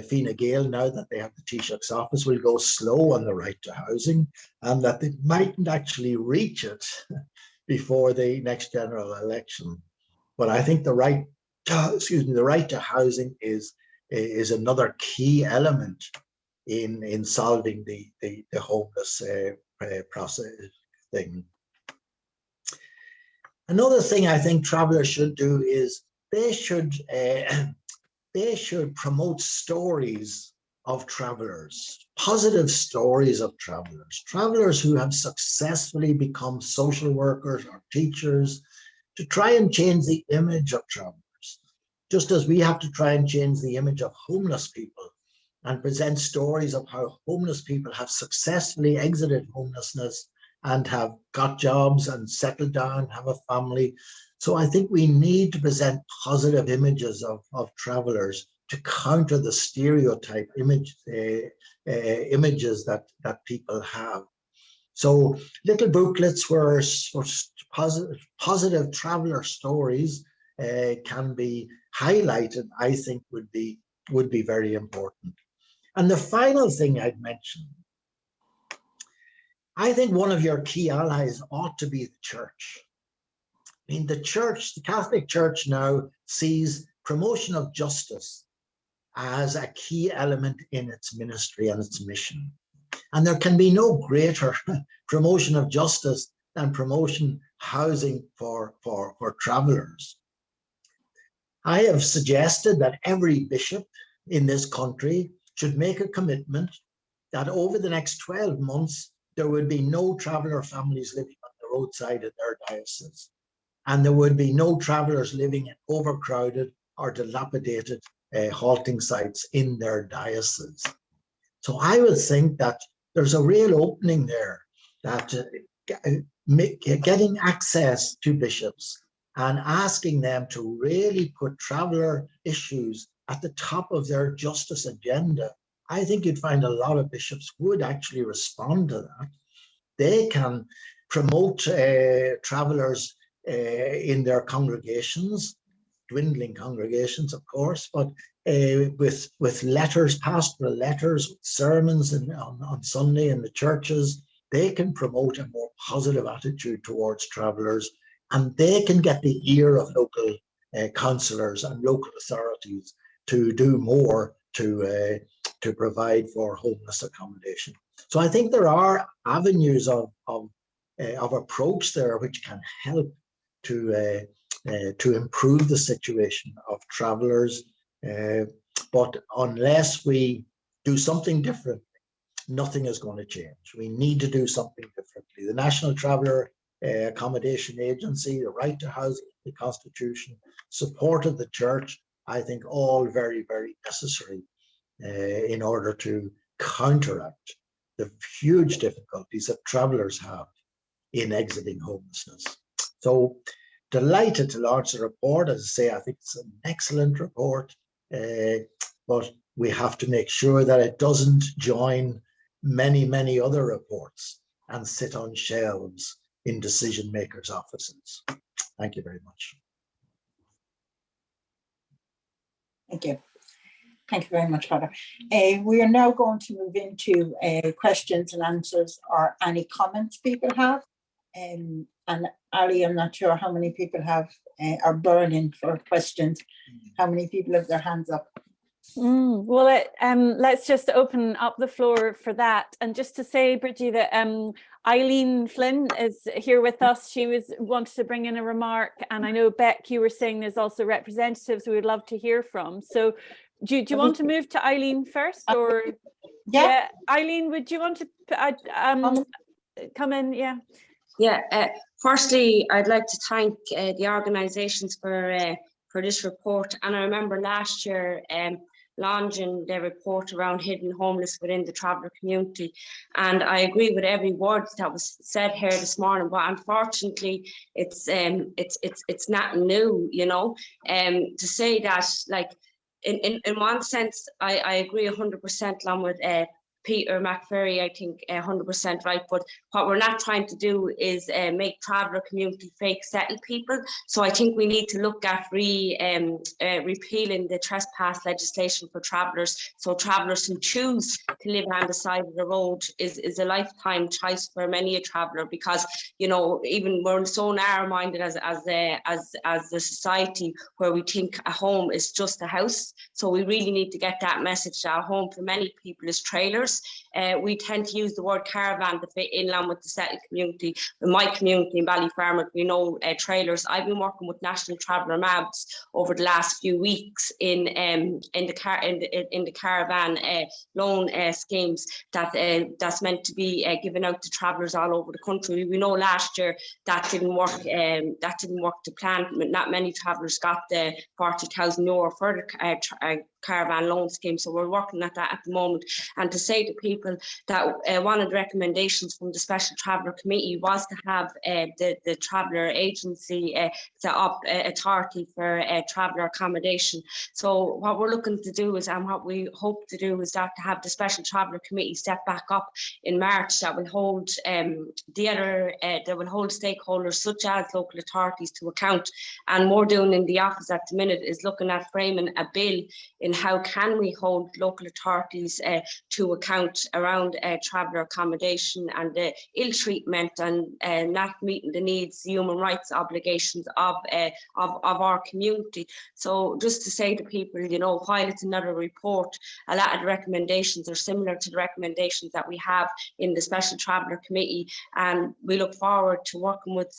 [SPEAKER 7] Fine Gael, now that they have the Taoiseach's office, will go slow on the right to housing, and that they mightn't actually reach it before the next general election. But I think the right to housing is another key element in solving the homeless process thing. Another thing I think travellers should do is they should promote stories of travellers, positive stories of travellers who have successfully become social workers or teachers, to try and change the image of travellers, just as we have to try and change the image of homeless people and present stories of how homeless people have successfully exited homelessness and have got jobs and settled down, have a family. So I think we need to present positive images of travellers to counter the stereotype images that people have. So little booklets where positive traveller stories can be highlighted, I think would be very important. And the final thing I'd mention, I think one of your key allies ought to be the church. I mean, the Catholic Church now sees promotion of justice as a key element in its ministry and its mission. And there can be no greater promotion of justice than promotion housing for travellers. I have suggested that every bishop in this country should make a commitment that over the next 12 months, there would be no traveller families living on the roadside in their diocese. And there would be no travellers living in overcrowded or dilapidated halting sites in their diocese. So I would think that there's a real opening there, that getting access to bishops and asking them to really put traveller issues at the top of their justice agenda. I think you'd find a lot of bishops would actually respond to that. They can promote travellers in their congregations, dwindling congregations, of course, but with letters, pastoral letters, with sermons on Sunday in the churches, they can promote a more positive attitude towards travellers, and they can get the ear of local councillors and local authorities to do more to provide for homeless accommodation. So I think there are avenues of approach there which can help to improve the situation of travellers. But unless we do something different, nothing is going to change. We need to do something differently. The National Traveller Accommodation Agency, the right to housing, the Constitution, support of the church, I think all very, very necessary in order to counteract the huge difficulties that travellers have in exiting homelessness. So delighted to launch the report. As I say, I think it's an excellent report, but we have to make sure that it doesn't join many, many other reports and sit on shelves in decision makers' offices. Thank you very much.
[SPEAKER 2] Thank you. Thank you very much, Father. We are now going to move into questions and answers or any comments people have. And Ali, I'm not sure how many people have are burning for questions. How many people have their hands up?
[SPEAKER 1] Well, let's just open up the floor for that. And just to say, Bridgie, that Eileen Flynn is here with us. She wanted to bring in a remark. And I know, Beck, you were saying there's also representatives we would love to hear from. So do you want to move to Eileen first? Or yeah, Eileen, would you want to come in? Yeah.
[SPEAKER 6] Yeah, firstly, I'd like to thank the organisations for this report. And I remember last year launching the report around hidden homeless within the traveller community. And I agree with every word that was said here this morning, but unfortunately, it's not new, you know, to say that, like, in one sense, I agree 100% along with Peter McFerry, I think 100% right, but what we're not trying to do is make traveller community fake settle people. So I think we need to look at repealing the trespass legislation for travellers. So travellers who choose to live on the side of the road is a lifetime choice for many a traveller, because, you know, even we're so narrow-minded as a society where we think a home is just a house. So we really need to get that message that a home for many people is trailers. We tend to use the word caravan to fit in line with the settled community. In my community in Ballyfermot, we know trailers. I've been working with National Traveller MABs over the last few weeks in the caravan loan schemes that's meant to be given out to travellers all over the country. We know last year that didn't work. That didn't work to plan. Not many travellers got the €40,000 for the caravan loan scheme. So we're working at that at the moment. And to say to people that one of the recommendations from the Special Traveller Committee was to have the Traveller Agency set up authority for traveller accommodation. So what we're looking to do is, and what we hope to do, is that to have the Special Traveller Committee set back up in March that will hold that will hold stakeholders such as local authorities to account. And more doing in the office at the minute is looking at framing a bill in how can we hold local authorities to account around traveller accommodation and the ill treatment and not meeting the needs, human rights obligations of our community. So just to say to people, you know, while it's another report, a lot of the recommendations are similar to the recommendations that we have in the Special Traveller Committee, and we look forward to working with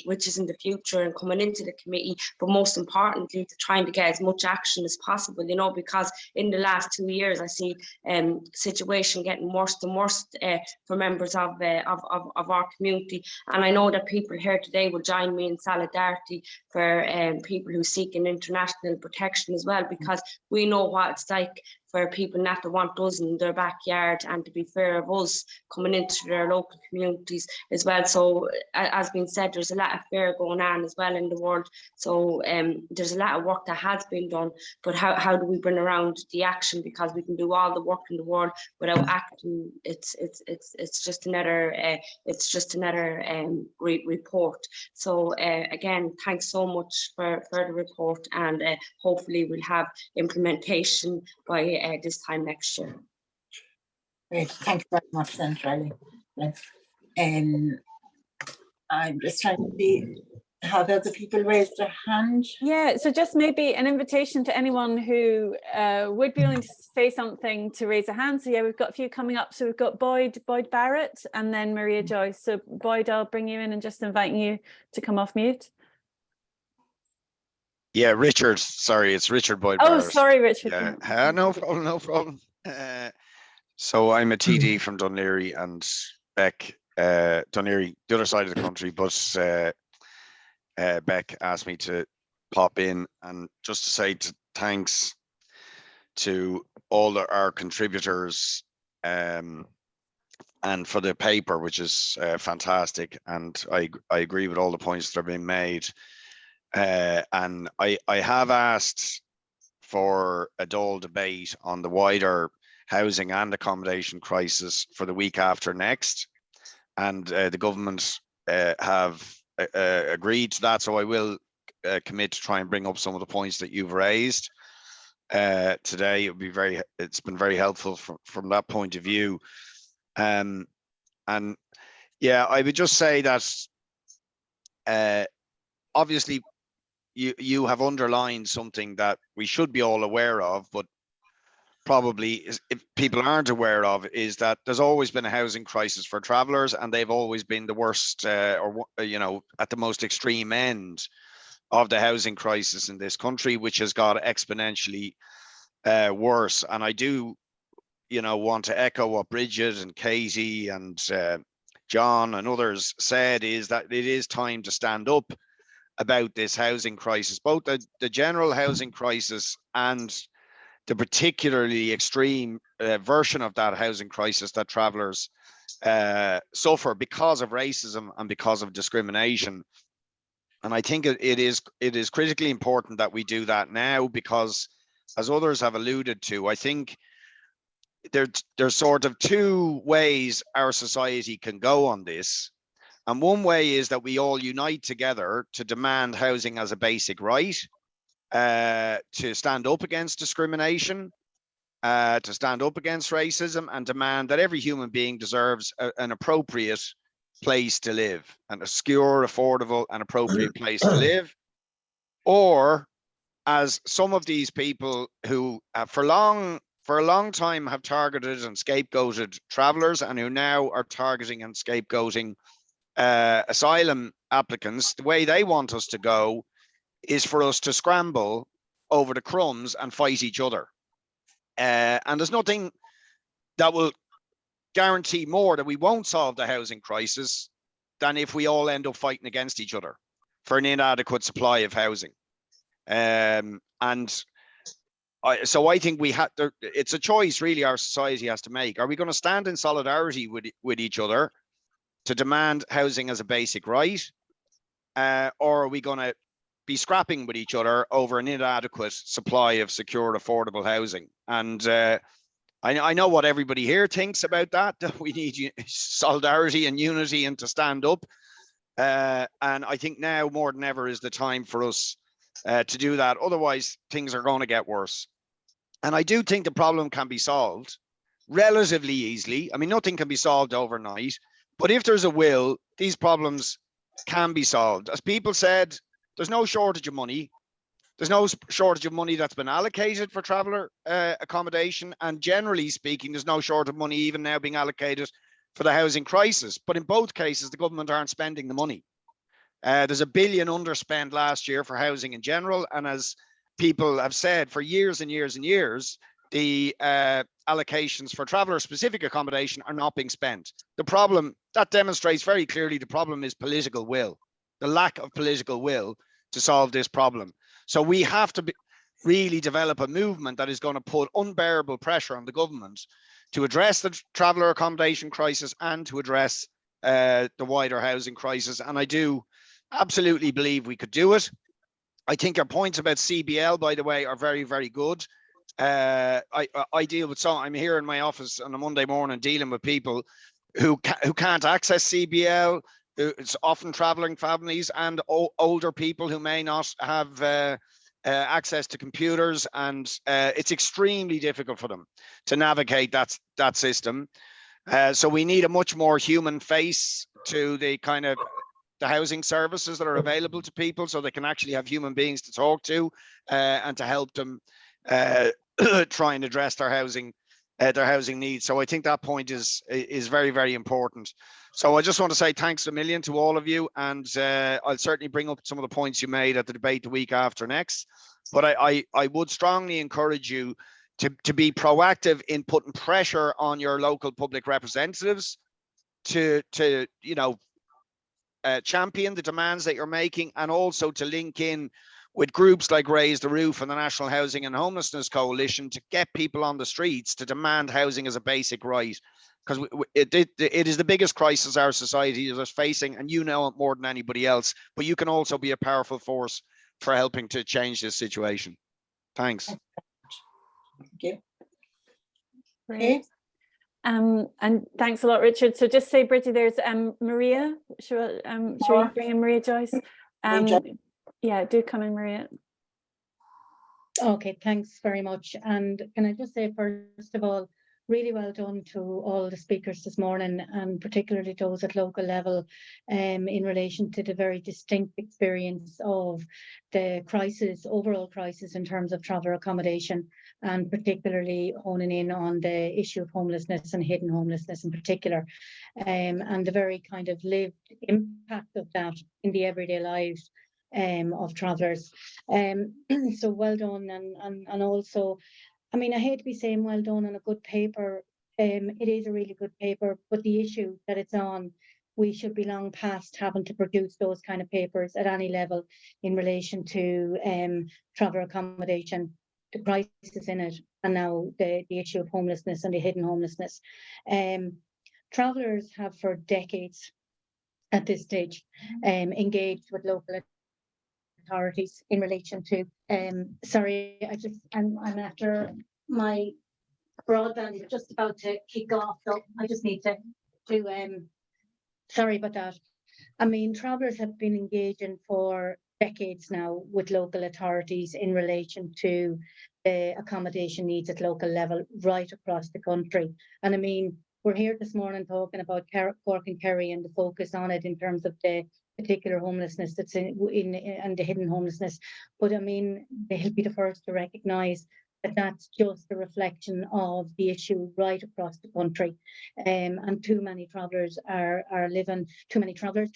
[SPEAKER 6] witches in the future and coming into the committee, but most importantly to trying to get as much action as possible, you know, because in the last 2 years I see situation getting worse and worse for members of our community. And I know that people here today will join me in solidarity for people who seek an international protection as well, because we know what it's like for people not to want us in their backyard and to be fear of us coming into their local communities as well. So as been said, there's a lot of fear going on as well in the world. So there's a lot of work that has been done, but how do we bring around the action? Because we can do all the work in the world without acting. It's just another report. So again, thanks so much for the report, and hopefully we'll have implementation by this time next year.
[SPEAKER 2] Great, thank you very much, then, Charlie. I'm just trying to see, have other people raised their hand?
[SPEAKER 1] Yeah, so just maybe an invitation to anyone who would be willing to say something to raise a hand. So yeah, we've got a few coming up. So we've got Boyd Barrett and then Maria Joyce. So Boyd, I'll bring you in and just inviting you to come off mute.
[SPEAKER 8] Yeah, Richard. Sorry, it's Richard Boyd
[SPEAKER 1] Oh,
[SPEAKER 8] Barrett.
[SPEAKER 1] sorry, Richard.
[SPEAKER 8] Yeah, no problem, no problem. So I'm a TD from Dunleary and Beck, Dunleary, the other side of the country, but Beck asked me to pop in and just to say thanks to all our contributors and for the paper, which is fantastic. And I agree with all the points that are being made. And I have asked for a Dáil debate on the wider housing and accommodation crisis for the week after next. And the government have agreed to that. So I will commit to try and bring up some of the points that you've raised today. It's been very helpful from that point of view. And yeah, I would just say that obviously you have underlined something that we should be all aware of, but probably if people aren't aware of, is that there's always been a housing crisis for travellers, and they've always been the worst or at the most extreme end of the housing crisis in this country, which has got exponentially worse. And I do want to echo what Bridget and Katie and John and others said, is that it is time to stand up about this housing crisis, both the general housing crisis and the particularly extreme version of that housing crisis that travellers suffer because of racism and because of discrimination. And I think it is critically important that we do that now, because as others have alluded to, I think there's sort of two ways our society can go on this. And one way is that we all unite together to demand housing as a basic right, to stand up against discrimination, to stand up against racism, and demand that every human being deserves an appropriate place to live, and a secure, affordable and appropriate place to live. Or, as some of these people who for a long time have targeted and scapegoated travellers, and who now are targeting and scapegoating asylum applicants, the way they want us to go is for us to scramble over the crumbs and fight each other. And there's nothing that will guarantee more that we won't solve the housing crisis than if we all end up fighting against each other for an inadequate supply of housing. So I think it's a choice really our society has to make. Are we going to stand in solidarity with each other to demand housing as a basic right? Or are we going to be scrapping with each other over an inadequate supply of secure, affordable housing? And I know what everybody here thinks about that we need solidarity and unity and to stand up. And I think now more than ever is the time for us to do that. Otherwise, things are going to get worse. And I do think the problem can be solved relatively easily. I mean, nothing can be solved overnight, but if there's a will, these problems can be solved. As people said, there's no shortage of money. There's no shortage of money that's been allocated for traveller accommodation. And generally speaking, there's no shortage of money even now being allocated for the housing crisis. But in both cases, the government aren't spending the money. There's $1 billion underspent last year for housing in general. And as people have said for years and years and years, the allocations for traveller specific accommodation are not being spent. The problem, that demonstrates very clearly the problem is political will, the lack of political will to solve this problem. So we have to really develop a movement that is going to put unbearable pressure on the government to address the traveller accommodation crisis and to address the wider housing crisis. And I do absolutely believe we could do it. I think our points about CBL, by the way, are very, very good. I deal with I'm here in my office on a Monday morning dealing with people who can't access CBL. It's often traveling families and older people who may not have access to computers, and it's extremely difficult for them to navigate that system. So we need a much more human face to the kind of the housing services that are available to people, so they can actually have human beings to talk to and to help them try and address their housing their housing needs. So I think that point is very, very important. So I just want to say thanks a million to all of you, and I'll certainly bring up some of the points you made at the debate the week after next. But I would strongly encourage you to be proactive in putting pressure on your local public representatives to you know, champion the demands that you're making, and also to link in with groups like Raise the Roof and the National Housing and Homelessness Coalition to get people on the streets to demand housing as a basic right. Because it is the biggest crisis our society is facing, and you know it more than anybody else, but you can also be a powerful force for helping to change this situation. Thanks.
[SPEAKER 2] Thank you.
[SPEAKER 1] Great. And thanks a lot, Richard. So just say, Bridget, there's Maria. Should we bring in Maria Joyce? Yeah, do come in, Maria.
[SPEAKER 9] Okay, thanks very much. And can I just say, first of all, really well done to all the speakers this morning, and particularly those at local level, in relation to the very distinct experience of the crisis, overall crisis in terms of traveller accommodation, and particularly honing in on the issue of homelessness and hidden homelessness in particular, and the very kind of lived impact of that in the everyday lives of travellers. So well done, and also, I mean, I hate to be saying well done on a good paper. It is a really good paper, but the issue that it's on, we should be long past having to produce those kind of papers at any level in relation to traveller accommodation, the crisis in it, and now the issue of homelessness and the hidden homelessness. Travellers have for decades at this stage engaged with local authorities in relation to sorry, I'm after my broadband is just about to kick off, so I just need to sorry about that. I mean, travellers have been engaging for decades now with local authorities in relation to the accommodation needs at local level right across the country. And I mean, we're here this morning talking about Cork and Kerry and the focus on it in terms of the particular homelessness that's in and the hidden homelessness. But I mean, they'll be the first to recognise that that's just a reflection of the issue right across the country. And too many travellers are living, too many traveller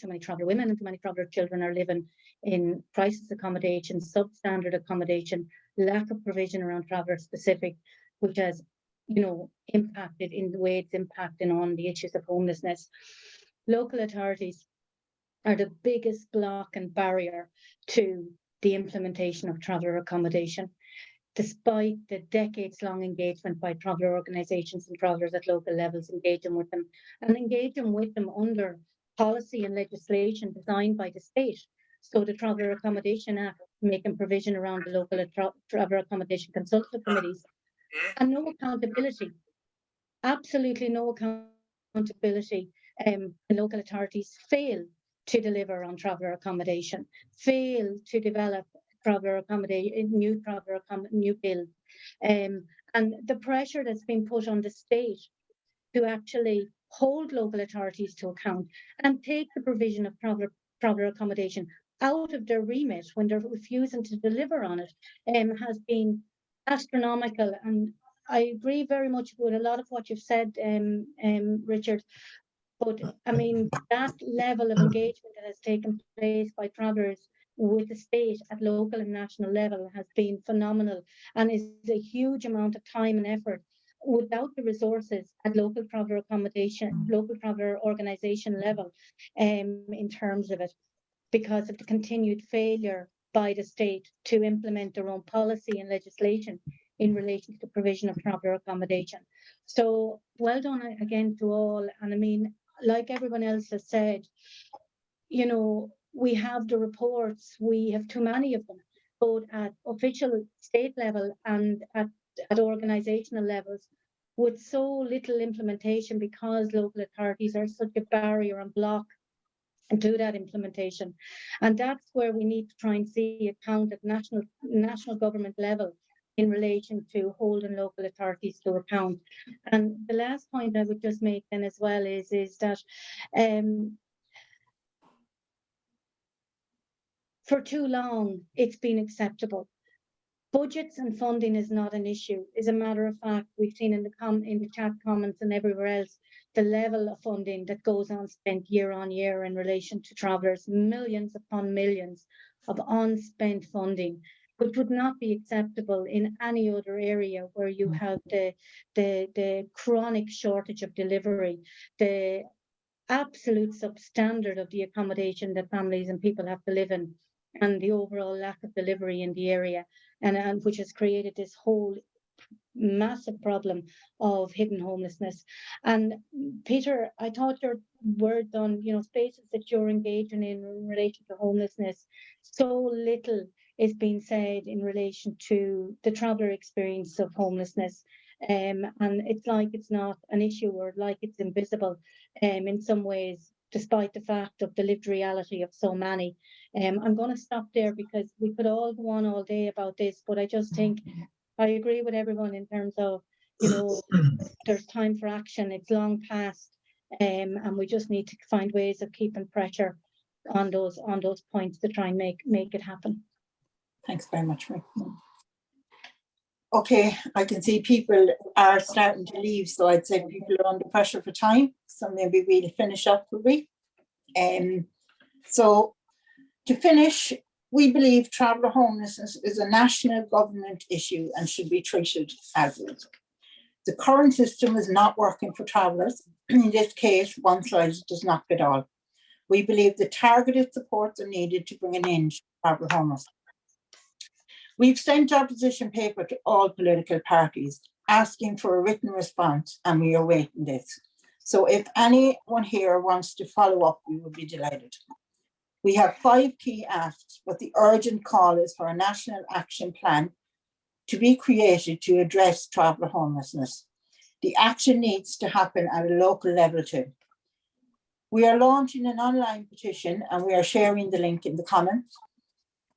[SPEAKER 9] women and too many traveller children are living in crisis accommodation, substandard accommodation, lack of provision around traveller specific, which has, you know, impacted in the way it's impacting on the issues of homelessness. Local authorities are the biggest block and barrier to the implementation of traveller accommodation, despite the decades-long engagement by traveller organisations and travellers at local levels engaging with them under policy and legislation designed by the state. So the Traveller Accommodation Act, making provision around the local traveller accommodation consultative committees, and no accountability, absolutely no accountability. Local authorities fail to deliver on traveller accommodation, fail to develop traveller accommodation, new build, and the pressure that's been put on the state to actually hold local authorities to account and take the provision of traveller accommodation out of their remit when they're refusing to deliver on it, has been astronomical. And I agree very much with a lot of what you've said, Richard. But I mean, that level of engagement that has taken place by travellers with the state at local and national level has been phenomenal, and is a huge amount of time and effort without the resources at local traveller accommodation, local traveller organisation level, in terms of it, because of the continued failure by the state to implement their own policy and legislation in relation to the provision of traveller accommodation. So well done again to all. And I mean, like everyone else has said, you know, we have the reports, we have too many of them, both at official state level and at organisational levels, with so little implementation because local authorities are such a barrier and block to that implementation. And that's where we need to try and see account at national government level in relation to holding local authorities to account. And the last point I would just make then as well is that for too long it's been acceptable Budgets and funding is not an issue. As a matter of fact, we've seen in the chat comments and everywhere else, the level of funding that goes on spent year on year in relation to travellers, millions upon millions of unspent funding, which would not be acceptable in any other area where you have the chronic shortage of delivery, the absolute substandard of the accommodation that families and people have to live in, and the overall lack of delivery in the area, and which has created this whole massive problem of hidden homelessness. And Peter, I thought your words on, spaces that you're engaging in relation to homelessness, so little is being said in relation to the traveller experience of homelessness. And it's like it's not an issue, or like it's invisible in some ways, despite the fact of the lived reality of so many. I'm going to stop there because we could all go on all day about this, but I just think I agree with everyone in terms of, there's time for action. It's long past, and we just need to find ways of keeping pressure on those points to try and make it happen.
[SPEAKER 2] Thanks very much, Rick. Okay, I can see people are starting to leave, so I'd say people are under pressure for time. So maybe we'll finish up, will we? So to finish, we believe traveller homelessness is a national government issue and should be treated as it. The current system is not working for travellers. In this case, one size does not fit all. We believe the targeted supports are needed to bring an end to traveller homelessness. We've sent our position paper to all political parties asking for a written response, and we are waiting this. So if anyone here wants to follow up, we will be delighted. We have 5 key asks, but the urgent call is for a national action plan to be created to address traveller homelessness. The action needs to happen at a local level too. We are launching an online petition, and we are sharing the link in the comments,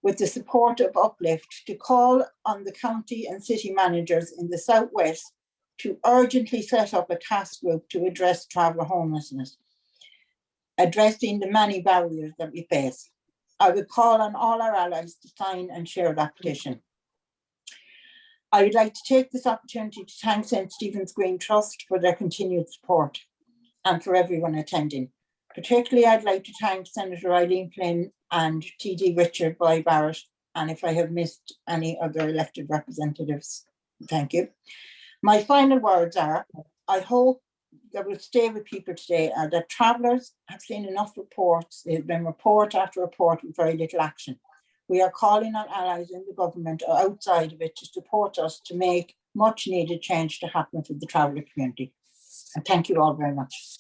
[SPEAKER 2] with the support of Uplift, to call on the county and city managers in the southwest to urgently set up a task group to address traveller homelessness, addressing the many barriers that we face. I would call on all our allies to sign and share that petition. I would like to take this opportunity to thank St. Stephen's Green Trust for their continued support and for everyone attending. Particularly, I'd like to thank Senator Eileen Flynn and TD Richard Boy Barrett, and if I have missed any other elected representatives, thank you. My final words are, I hope that will stay with people today are that travellers have seen enough reports. There has been report after report with very little action. We are calling on allies in the government or outside of it to support us to make much needed change to happen for the traveller community. And thank you all very much.